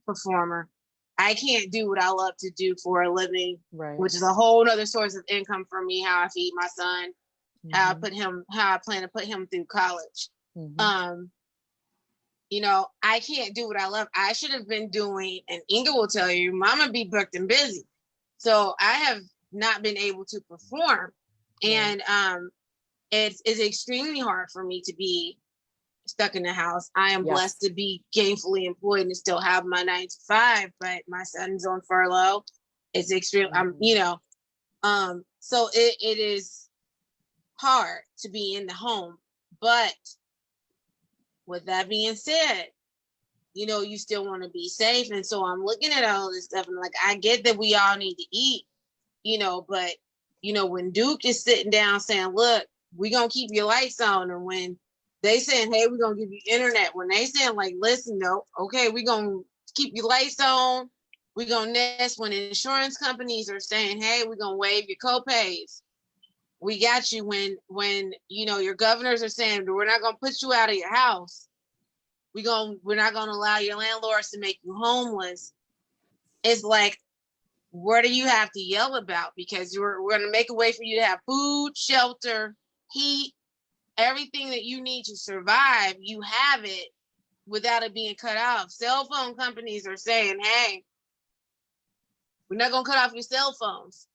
performer. I can't do what I love to do for a living, which is a whole other source of income for me. How I feed my son, how I plan to put him through college. You know, I can't do what I love. I should have been doing, and Inga will tell you, mama be booked and busy. So I have not been able to perform. And it's extremely hard for me to be stuck in the house. I am blessed to be gainfully employed and to still have my 9 to 5, but my son's on furlough. It's extreme. You know, so it is hard to be in the home, but with that being said, you know, you still want to be safe. And so I'm looking at all this stuff and like, I get that we all need to eat, you know, but, you know, when Duke is sitting down saying, look, we're going to keep your lights on. And when they saying, hey, we're going to give you internet, when they saying like, listen, no, okay, we're going to keep your lights on. We're going to nest. When insurance companies are saying, hey, we're going to waive your copays. We got you when you know your governors are saying we're not gonna put you out of your house. We're not gonna allow your landlords to make you homeless. It's like, what do you have to yell about? Because we're gonna make a way for you to have food, shelter, heat, everything that you need to survive. You have it without it being cut off. Cell phone companies are saying, hey, we're not gonna cut off your cell phones.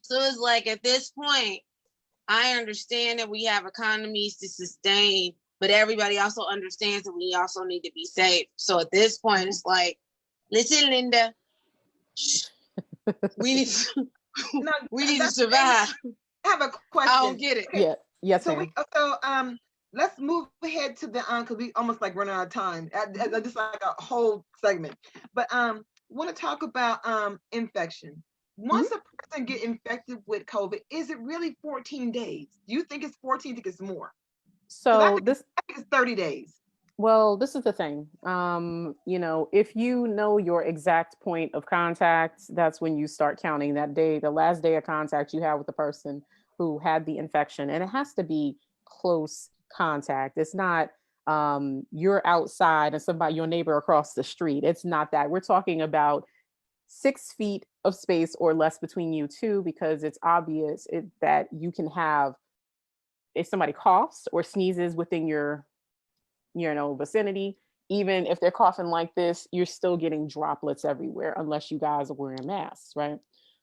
So it's like at this point, I understand that we have economies to sustain, but everybody also understands that we also need to be safe. So at this point, it's like, listen, Linda, we need to survive. I have a question. I don't get it. Yeah. Yes, so let's move ahead to the because we almost like running out of time. Just like a whole segment, but want to talk about infection. Once a person get infected with COVID, is it really 14 days? Do you think it's 14? I think it's more. So I think it's 30 days. Well, this is the thing. You know, if you know your exact point of contact, that's when you start counting that day, the last day of contact you have with the person who had the infection. And it has to be close contact. It's not you're outside and your neighbor across the street. It's not that. We're talking about 6 feet of space or less between you two, because it's obvious that you can have, if somebody coughs or sneezes within your vicinity, even if they're coughing like this, you're still getting droplets everywhere unless you guys are wearing masks, right?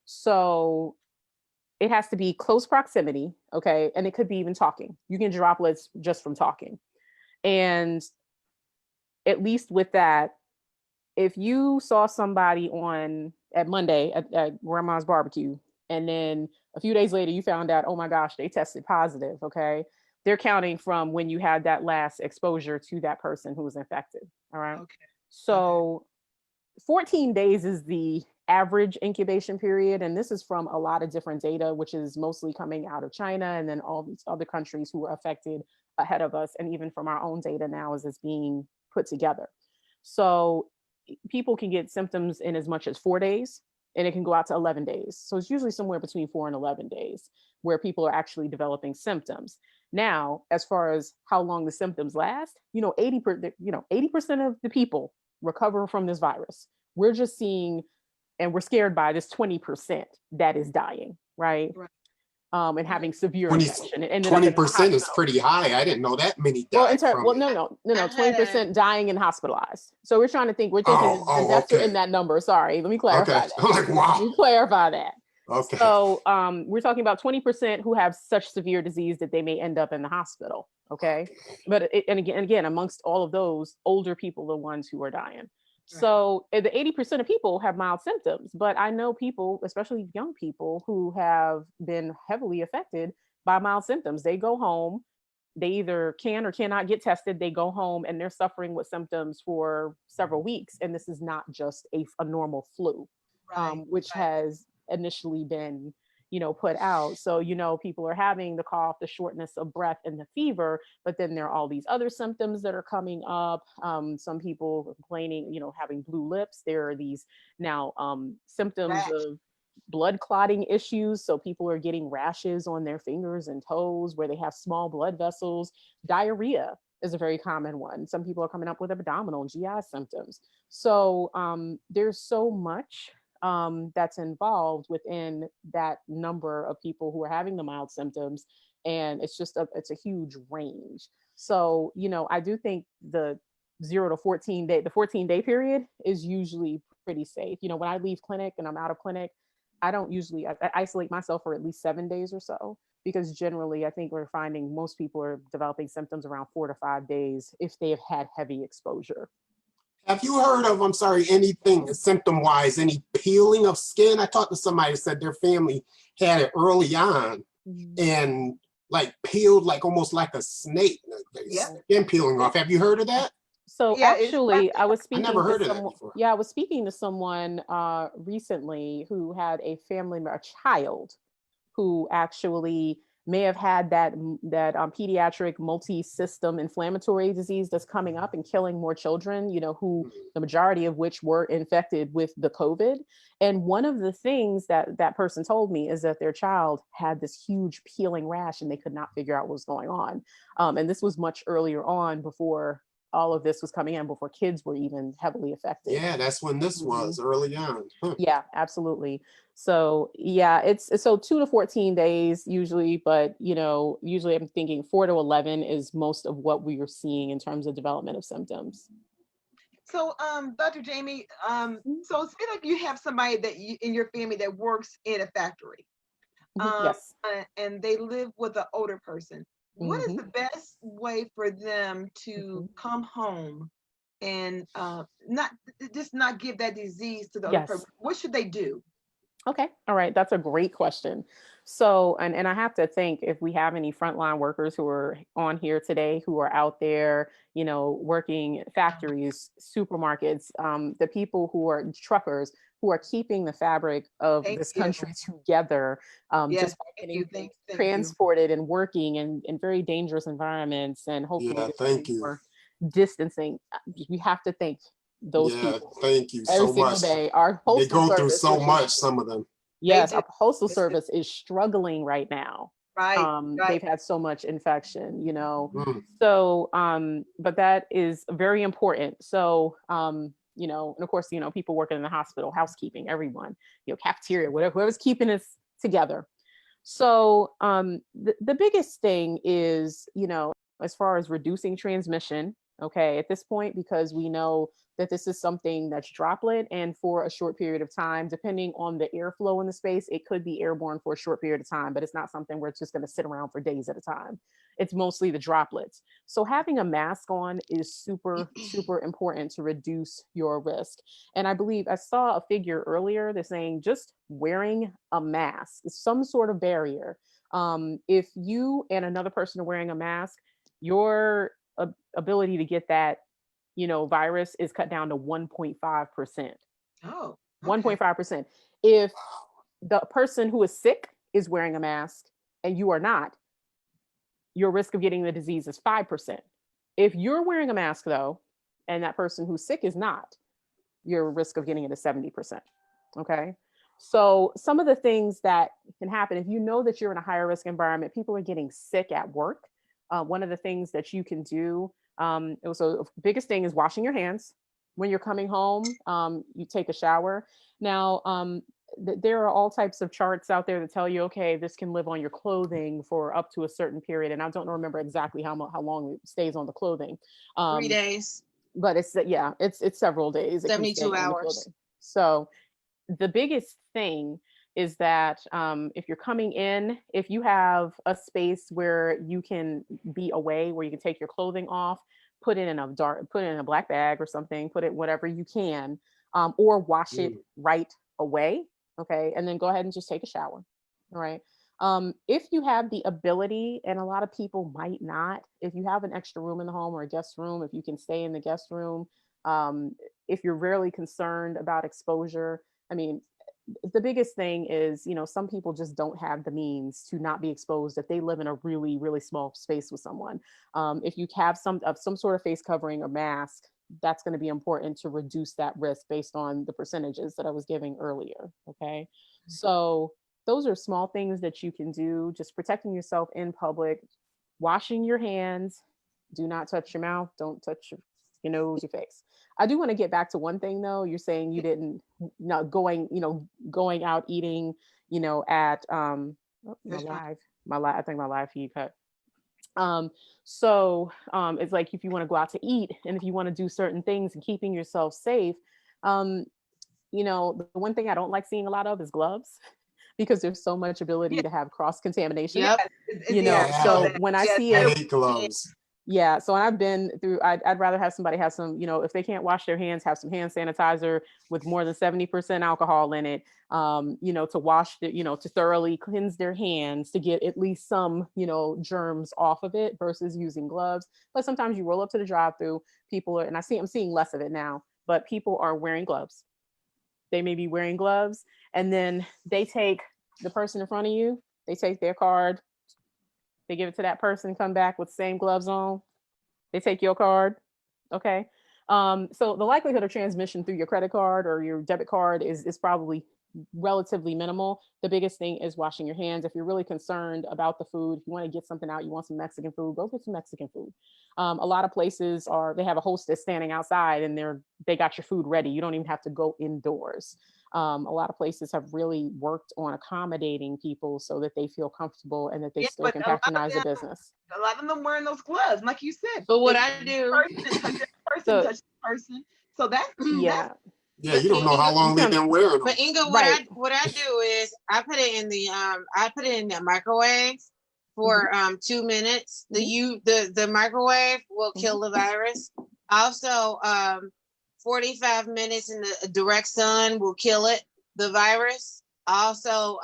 So it has to be close proximity, okay? And it could be even talking. You can get droplets just from talking. And at least with that, if you saw somebody at Monday at grandma's barbecue, and then a few days later you found out, oh my gosh, they tested positive, okay? They're counting from when you had that last exposure to that person who was infected, all right? Okay. So 14 days is the average incubation period. And this is from a lot of different data, which is mostly coming out of China and then all these other countries who were affected ahead of us. And even from our own data now as it's being put together. So people can get symptoms in as much as 4 days, and it can go out to 11 days. So it's usually somewhere between 4 and 11 days where people are actually developing symptoms. Now, as far as how long the symptoms last, 80% of the people recover from this virus. We're just seeing, and we're scared by this 20% that is dying, right? And having severe infection. 20% is pretty high. I didn't know that many died. No, 20% dying and hospitalized. So we're thinking the deaths are in that number. Sorry, let me clarify that. I'm like, wow. Let me clarify that. Okay. So we're talking about 20% who have such severe disease that they may end up in the hospital. Okay. But again, amongst all of those, older people are the ones who are dying. So the 80% of people have mild symptoms, but I know people, especially young people, who have been heavily affected by mild symptoms. They go home, they either can or cannot get tested. They go home and they're suffering with symptoms for several weeks. And this is not just a normal flu, which has initially been put out. So, people are having the cough, the shortness of breath, and the fever, but then there are all these other symptoms that are coming up. Some people are complaining, having blue lips. There are these now symptoms of blood clotting issues. So people are getting rashes on their fingers and toes where they have small blood vessels. Diarrhea is a very common one. Some people are coming up with abdominal GI symptoms. So there's so much that's involved within that number of people who are having the mild symptoms. And it's a huge range. So, I do think the 0 to 14 day, the 14-day period is usually pretty safe. When I leave clinic and I'm out of clinic, I isolate myself for at least 7 days or so, because generally I think we're finding most people are developing symptoms around 4 to 5 days if they have had heavy exposure. Have you heard of, anything symptom-wise, any peeling of skin? I talked to somebody who said their family had it early on and peeled almost like a snake, skin peeling off. Have you heard of that? So actually, I was speaking never heard of that before. I was speaking to someone recently who had a child who actually may have had that pediatric multi-system inflammatory disease that's coming up and killing more children, who the majority of which were infected with the COVID. And one of the things that person told me is that their child had this huge peeling rash and they could not figure out what was going on. And this was much earlier on, before all of this was coming in, before kids were even heavily affected. Yeah, that's when this was early on. Yeah, absolutely. So yeah, it's 2 to 14 days usually, but usually I'm thinking 4 to 11 is most of what we are seeing in terms of development of symptoms. So, Dr. Jamie, so say like you have somebody in your family that works in a factory, yes, and they live with an older person. What is the best way for them to come home and not give that disease to the other person? What should they do? Okay. All right. That's a great question. So, and I have to think if we have any frontline workers who are on here today, who are out there, working factories, supermarkets, the people who are truckers, who are keeping the fabric of this country together, just by getting things transported and working in very dangerous environments, and hopefully more distancing. We have to thank those people. Thank you every so single much. Day. Our postal they go service, through so much, some of them. Yes, our postal service is struggling right now. Right. They've had so much infection, So, but that is very important. So, and of course, people working in the hospital, housekeeping, everyone, cafeteria, whoever's keeping us together. So, the biggest thing is, as far as reducing transmission, okay, at this point, because we know that this is something that's droplet, and for a short period of time, depending on the airflow in the space, it could be airborne for a short period of time, but it's not something where it's just going to sit around for days at a time. It's mostly the droplets. So having a mask on is super, super important to reduce your risk. And I believe I saw a figure earlier that's saying just wearing a mask is some sort of barrier. If you and another person are wearing a mask, your ability to get that, virus is cut down to 1.5%. Oh, okay. 1.5%. If the person who is sick is wearing a mask and you are not, your risk of getting the disease is 5%. If you're wearing a mask though, and that person who's sick is not, your risk of getting it is 70%. Okay. So some of the things that can happen, if you know that you're in a higher risk environment, people are getting sick at work. One of the things that you can do, the biggest thing is washing your hands. When you're coming home, you take a shower. Now, there are all types of charts out there that tell you, okay, this can live on your clothing for up to a certain period. And I don't remember exactly how long it stays on the clothing. 3 days. But it's several days. 72 hours. So the biggest thing is that if you're coming in, if you have a space where you can be away, where you can take your clothing off, put it in a black bag or something, put it whatever you can, or wash it right away. Okay. And then go ahead and just take a shower. All right. If you have the ability, and a lot of people might not, if you have an extra room in the home or a guest room, if you can stay in the guest room, if you're really concerned about exposure, I mean, the biggest thing is, some people just don't have the means to not be exposed if they live in a really, really small space with someone. If you have some sort of face covering or mask, that's going to be important to reduce that risk based on the percentages that I was giving earlier. Okay. So those are small things that you can do, just protecting yourself in public, washing your hands, do not touch your mouth, don't touch your nose, your face. I do want to get back to one thing though. You're saying you didn't not going out eating, at I think my live feed cut. It's like if you want to go out to eat and if you want to do certain things and keeping yourself safe, the one thing I don't like seeing a lot of is gloves because there's so much ability to have cross contamination. Yep. So when I see I it, hate gloves. yeah. So I've been through, I'd rather have somebody have some, if they can't wash their hands, have some hand sanitizer with more than 70% alcohol in it, to wash to thoroughly cleanse their hands to get at least some, germs off of it versus using gloves. But sometimes you roll up to the drive-through, and I'm seeing less of it now, but people are wearing gloves. They may be wearing gloves and then they take the person in front of you, they take their card, they give it to that person, come back with the same gloves on. They take your card. Okay. So the likelihood of transmission through your credit card or your debit card is probably relatively minimal. The biggest thing is washing your hands. If you're really concerned about the food, if you want to get something out, you want some Mexican food, go get some Mexican food. A lot of places they have a hostess standing outside and they got your food ready. You don't even have to go indoors. A lot of places have really worked on accommodating people so that they feel comfortable and that they still can patronize the business. A lot of them wearing those gloves, like you said. But what I do, touch person. So that's yeah. Yeah, you don't know how long they've been wearing them. But Inga, what I do is I put it in the microwave for 2 minutes. The microwave will kill the virus. Also, 45 minutes in the direct sun will kill the virus. Also,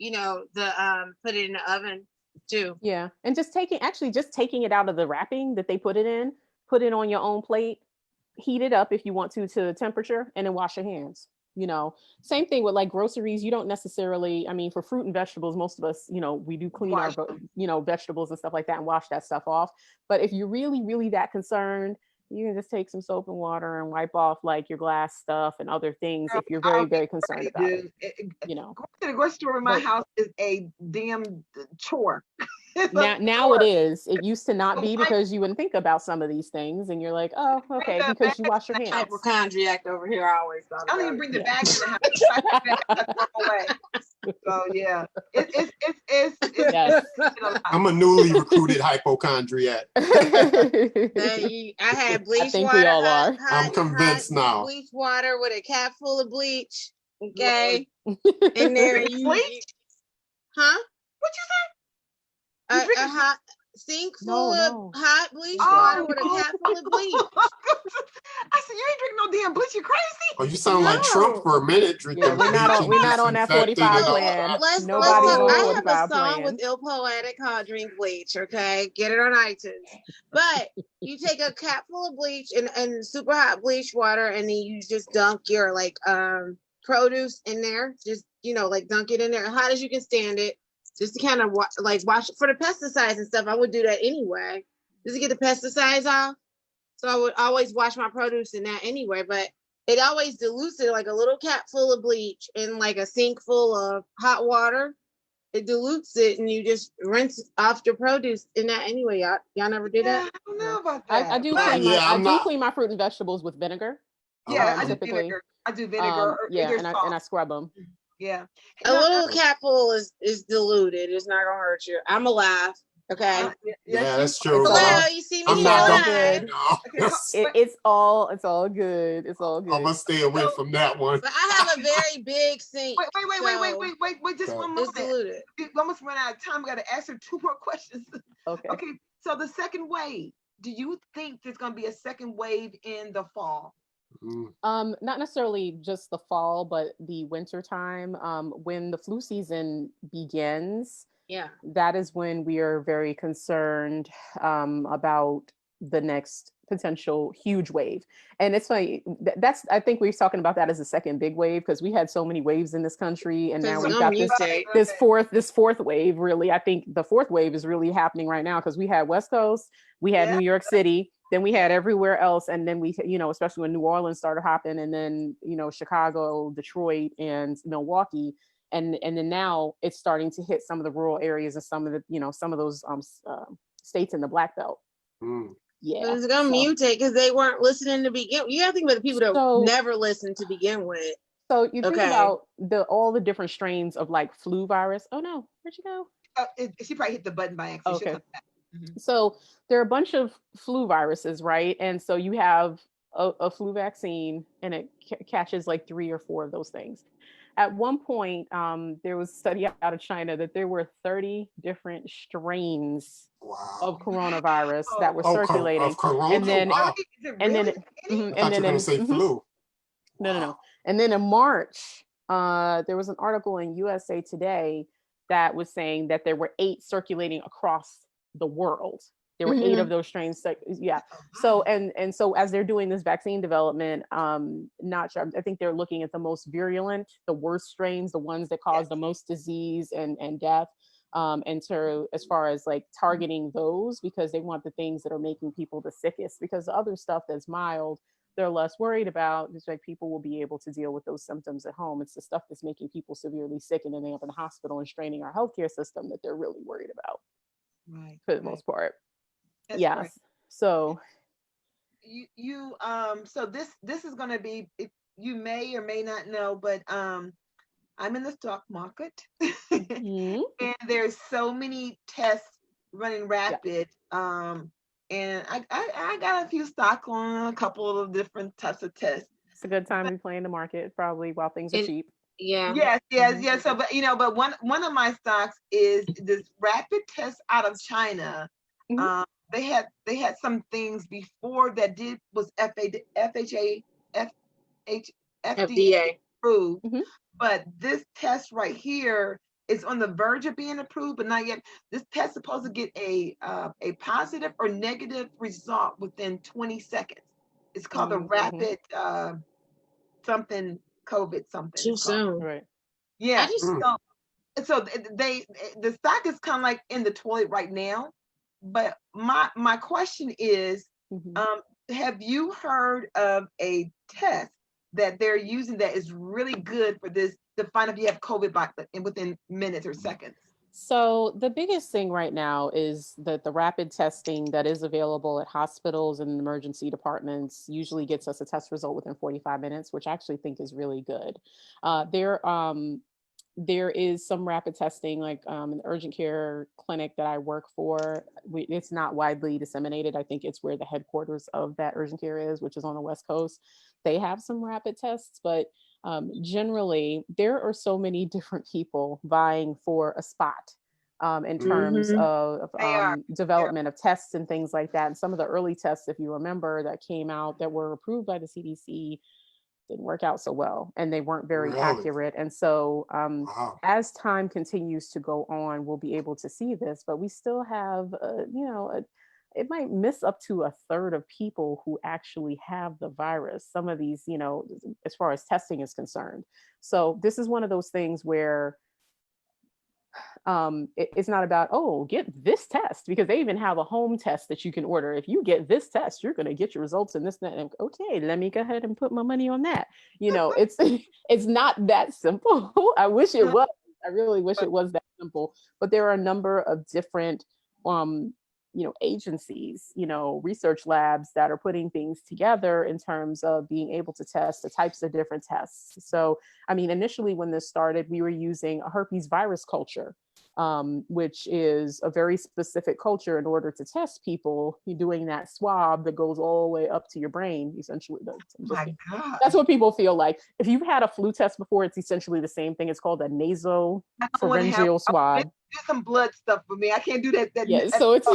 put it in the oven too. Yeah, and just taking it out of the wrapping that they put it in, put it on your own plate, heat it up if you want to the temperature, and then wash your hands. Same thing with like groceries. You don't necessarily, for fruit and vegetables, most of us, we do clean our, vegetables and stuff like that and wash that stuff off. But if you're really, really that concerned, you can just take some soap and water and wipe off like your glass stuff and other things if you're very, very concerned about it. Going to the grocery store in my house is a damn chore. Now it is. It used to not be because you wouldn't think about some of these things, and you're like, oh, okay, because you wash your hands. Hypochondriac over here. I always thought I don't about even bring the it. bags in the house. I put the bags, I throw them away. So yeah, it's Yes. I'm a newly recruited hypochondriac. I had bleach I think water. we all are. I'm convinced now. Bleach water with a cap full of bleach. Okay. And there bleach? Huh? What you say? A hot sink full of hot bleach Oh, water with a cap full of bleach. I said, you ain't drinking no damn bleach. You crazy? Oh, you sound like Trump for a minute, drinking Yeah, we're not on that 45 plan. Nobody's on I 45 have a song plan. with Ill Poetic called Drink Bleach, okay? Get it on iTunes. But you take a cap full of bleach and super hot bleach water, and then you just dunk your like produce in there. Just, like dunk it in there as hot as you can stand it. Just to kind of wash for the pesticides and stuff. I would do that anyway, just to get the pesticides off. So I would always wash my produce in that anyway, but it always dilutes it, like a little cap full of bleach in like a sink full of hot water. It dilutes it, and you just rinse off your produce in that anyway. Y'all never did that? I don't know about that. I do clean my fruit and vegetables with vinegar. Yeah, I typically. do vinegar. And I scrub them. Yeah. A little capful is diluted. It's not gonna hurt you. I'm alive. Okay. Yeah, that's true. Hello, you see me? I'm not good. It's all good. It's all good. I'm gonna stay away from that one. But I have a very big sink. Wait, just one moment. We almost run out of time. We got to answer 2 more questions. Okay. Okay. So the second wave. Do you think there's gonna be a second wave in the fall? Not necessarily just the fall, but the winter time. When the flu season begins, that is when we are very concerned about the next potential huge wave. And it's funny, I think we're talking about that as a second big wave, because we had so many waves in this country, and now we've got this fourth wave. Really, I think the fourth wave is really happening right now, because we had West Coast, we had New York City, then we had everywhere else, and then we, especially when New Orleans started hopping, and then Chicago, Detroit, and Milwaukee, and then now it's starting to hit some of the rural areas and some of the some of those states in the Black Belt. Yeah, it's gonna mutate because they weren't listening to begin. You gotta think about the people that never listened to begin with. So you think about all the different strains of like flu virus. Oh no, where'd you go? She probably hit the button by accident. Okay. So there are a bunch of flu viruses, right? And so you have a flu vaccine, and it catches like 3 or 4 of those things. At one point, there was a study out of China that there were 30 different strains of coronavirus that were circulating. And then flu. No. And then in March, there was an article in USA Today that was saying that there were 8 circulating across the world. There were 8 of those strains. So and so as they're doing this vaccine development, not sure. I think they're looking at the most virulent, the worst strains, the ones that cause the most disease and death. And so as far as like targeting those, because they want the things that are making people the sickest, because the other stuff that's mild, they're less worried about. It's like people will be able to deal with those symptoms at home. It's the stuff that's making people severely sick and ending up in the hospital and straining our healthcare system that they're really worried about. Right. For the most part. That's yes. Right. So so this is going to be, you may or may not know, but I'm in the stock market and there's so many tests running rapid. And I got a few stock on a couple of different types of tests. It's a good time to play in the market, probably while things are cheap. Yes. So, but one of my stocks is this rapid test out of China. They had some things before that was FDA approved, but this test right here is on the verge of being approved, but not yet. This test is supposed to get a positive or negative result within 20 seconds. It's called the rapid something COVID something. Too soon, right? Yeah. So the stock is kind of like in the toilet right now. But my question is, have you heard of a test that they're using that is really good for this, to find if you have COVID within minutes or seconds? So the biggest thing right now is that the rapid testing that is available at hospitals and emergency departments usually gets us a test result within 45 minutes, which I actually think is really good. There is some rapid testing, like an urgent care clinic that I work for. It's not widely disseminated. I think it's where the headquarters of that urgent care is, which is on the West Coast. They have some rapid tests, but generally, there are so many different people vying for a spot in terms Mhm. of They are. development of tests and things like that. And some of the early tests, if you remember, that came out that were approved by the CDC didn't work out so well, and they weren't very Really? accurate. And so Wow. as time continues to go on, we'll be able to see this, but we still have, it might miss up to a third of people who actually have the virus. Some of these, as far as testing is concerned. So this is one of those things where it's not about, oh, get this test, because they even have a home test that you can order. If you get this test, you're going to get your results in this, and okay, let me go ahead and put my money on that. It's it's not that simple. I wish it was. I really wish it was that simple. But there are a number of different agencies, research labs that are putting things together in terms of being able to test the types of different tests. So, I mean, initially when this started, we were using a herpes virus culture, which is a very specific culture in order to test people. You're doing that swab that goes all the way up to your brain, essentially. My God. That's what people feel like. If you've had a flu test before, it's essentially the same thing. It's called a nasopharyngeal swab. Do some blood stuff for me. I can't do that. Yeah, so it's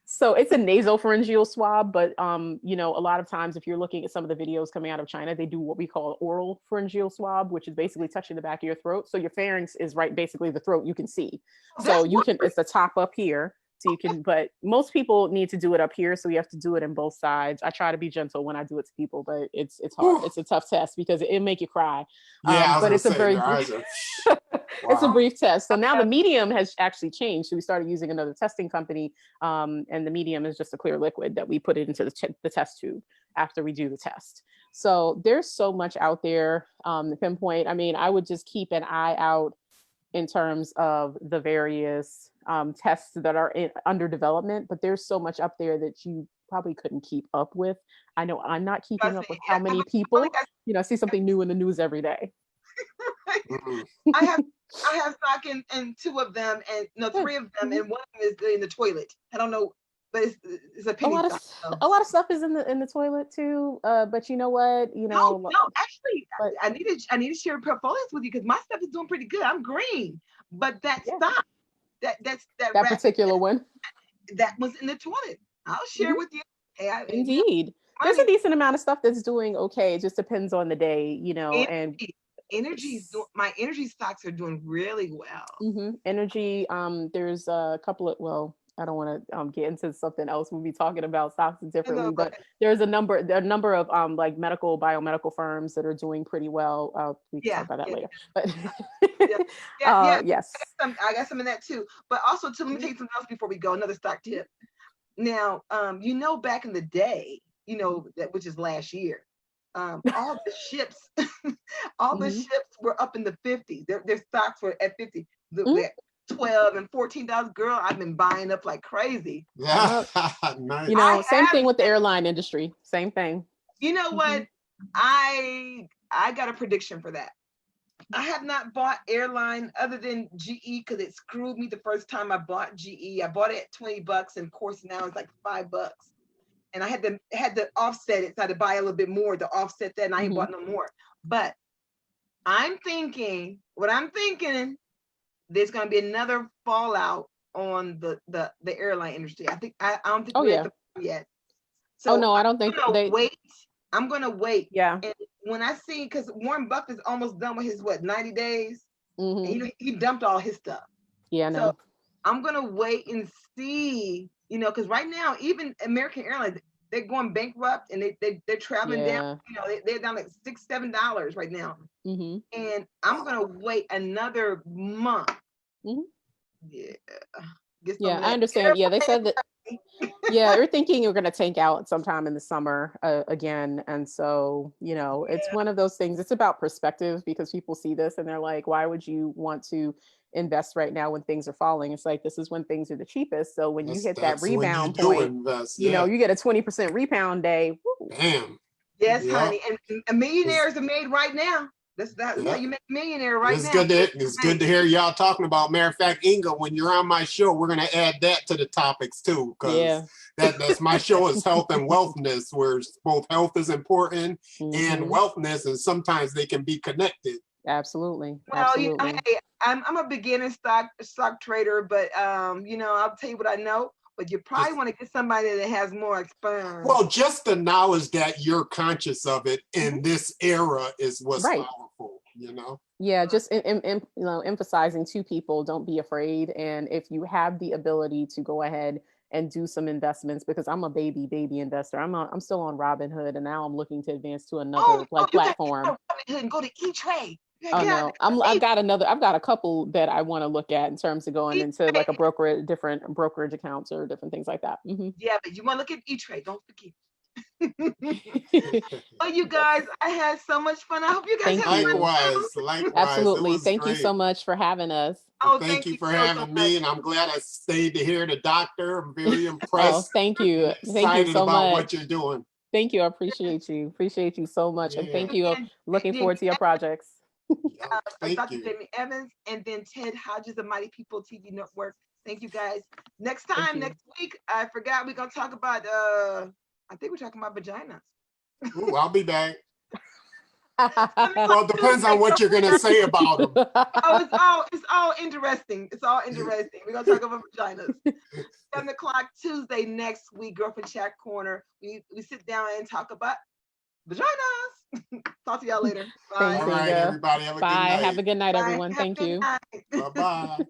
so it's a nasopharyngeal swab, but a lot of times if you're looking at some of the videos coming out of China, they do what we call oral pharyngeal swab, which is basically touching the back of your throat. So your pharynx is right, basically the throat you can see. So it's the top up here. So you can, but most people need to do it up here. So you have to do it in both sides. I try to be gentle when I do it to people, but it's hard. It's a tough test because it'll make you cry. Yeah, but it's a very it's a brief test. So now the medium has actually changed. So we started using another testing company, and the medium is just a clear liquid that we put it into the test tube after we do the test. So there's so much out there to pinpoint. I mean, I would just keep an eye out in terms of the various tests that are under development, but there's so much up there that you probably couldn't keep up with. I know I'm not keeping up with how many people, I see something new in the news every day. I have stock in two of them, and no, three of them, and one of them is in the toilet. I don't know, but it's a penny stock. So. A lot of stuff is in the toilet too. But you know what? No, actually, but I need to share portfolios with you because my stuff is doing pretty good. I'm green, but that stock, that particular one, that was in the toilet. I'll share with you. Hey, Indeed. There's a decent amount of stuff that's doing okay. It just depends on the day, and my energy stocks are doing really well. Energy, there's a couple of, I don't want to get into something else. We'll be talking about stocks differently, but there are a number of biomedical firms that are doing pretty well. We can talk about that later. But yes, I got some of that too. But also, let me tell you something else before we go. Another stock tip. Now, back in the day, which is last year, all the ships, the ships were up in the 50s. Their stocks were at 50. The $12 and $14. Girl, I've been buying up like crazy. Yeah. Nice. Same thing with the airline industry. Same thing. You know what? I got a prediction for that. I have not bought airline other than GE because it screwed me the first time I bought GE. I bought it at $20, and of course now it's like $5. And I had to offset it, so I had to buy a little bit more to offset that, and I ain't bought no more. But I'm thinking, there's going to be another fallout on the airline industry. I don't think we're at the point yet. So no, I don't think I'm going to wait. Yeah. And when I see, because Warren Buffett's almost done with his 90 days, and he dumped all his stuff. Yeah, no. So I'm going to wait and see, because right now even American Airlines, they're going bankrupt, and they're traveling down. They're down like $6-7 right now. And I'm gonna wait another month. Yeah. I understand. Yeah, they said that. Yeah, they're thinking we're gonna tank out sometime in the summer again, and so it's one of those things. It's about perspective, because people see this and they're like, why would you want to invest right now when things are falling. It's like, this is when things are the cheapest. So when you hit that That's when you rebound do point, invest, you know, you get a 20% rebound day. Woo. Damn. Yes, Yeah. honey. And millionaires are made right now. That's Yeah. how you make a millionaire right It's now. good to hear y'all talking about. Matter of fact, Inga, when you're on my show, we're gonna add that to the topics too, because that's my show is health and wealthness, where both health is important and wealthness, and sometimes they can be connected. Absolutely. Well, Absolutely. hey, I'm a beginner stock trader, but you know, I'll tell you what I know. But you probably want to get somebody that has more experience. Well, just the knowledge that you're conscious of it in this era is what's powerful, you know? Yeah, just you know, emphasizing to people, don't be afraid. And if you have the ability to go ahead and do some investments, because I'm a baby investor. I'm still on Robinhood, and now I'm looking to advance to another platform. And go to E-Trade. Oh no, I've got a couple that I want to look at in terms of going into like different brokerage accounts or different things like that. Yeah, but you want to look at E-Trade, don't forget. Well, you guys, I had so much fun. I hope you guys have fun. Likewise. Absolutely. Thank you so much for having us. Oh, thank you for having me, and I'm glad I stayed to hear the doctor. I'm very impressed. Thank you. Thank you so much. What you're doing. Thank you. I appreciate you. Appreciate you so much. And thank you. Looking forward to your projects. Dr. Jamie Evans, and then Ted Hodges of Mighty People TV Network. Thank you guys. Next week, I forgot we're gonna talk about I think we're talking about vaginas. Ooh, I'll be back. Well, it depends on what you're gonna say about them. It's all interesting. It's all interesting. We're gonna talk about vaginas. 7 o'clock Tuesday next week, Girlfriend Chat Corner. We sit down and talk about vaginas. Talk to y'all later. Bye. Thanks, all right, everybody. Have a good night. Have a good night, everyone. Thank you. Bye-bye.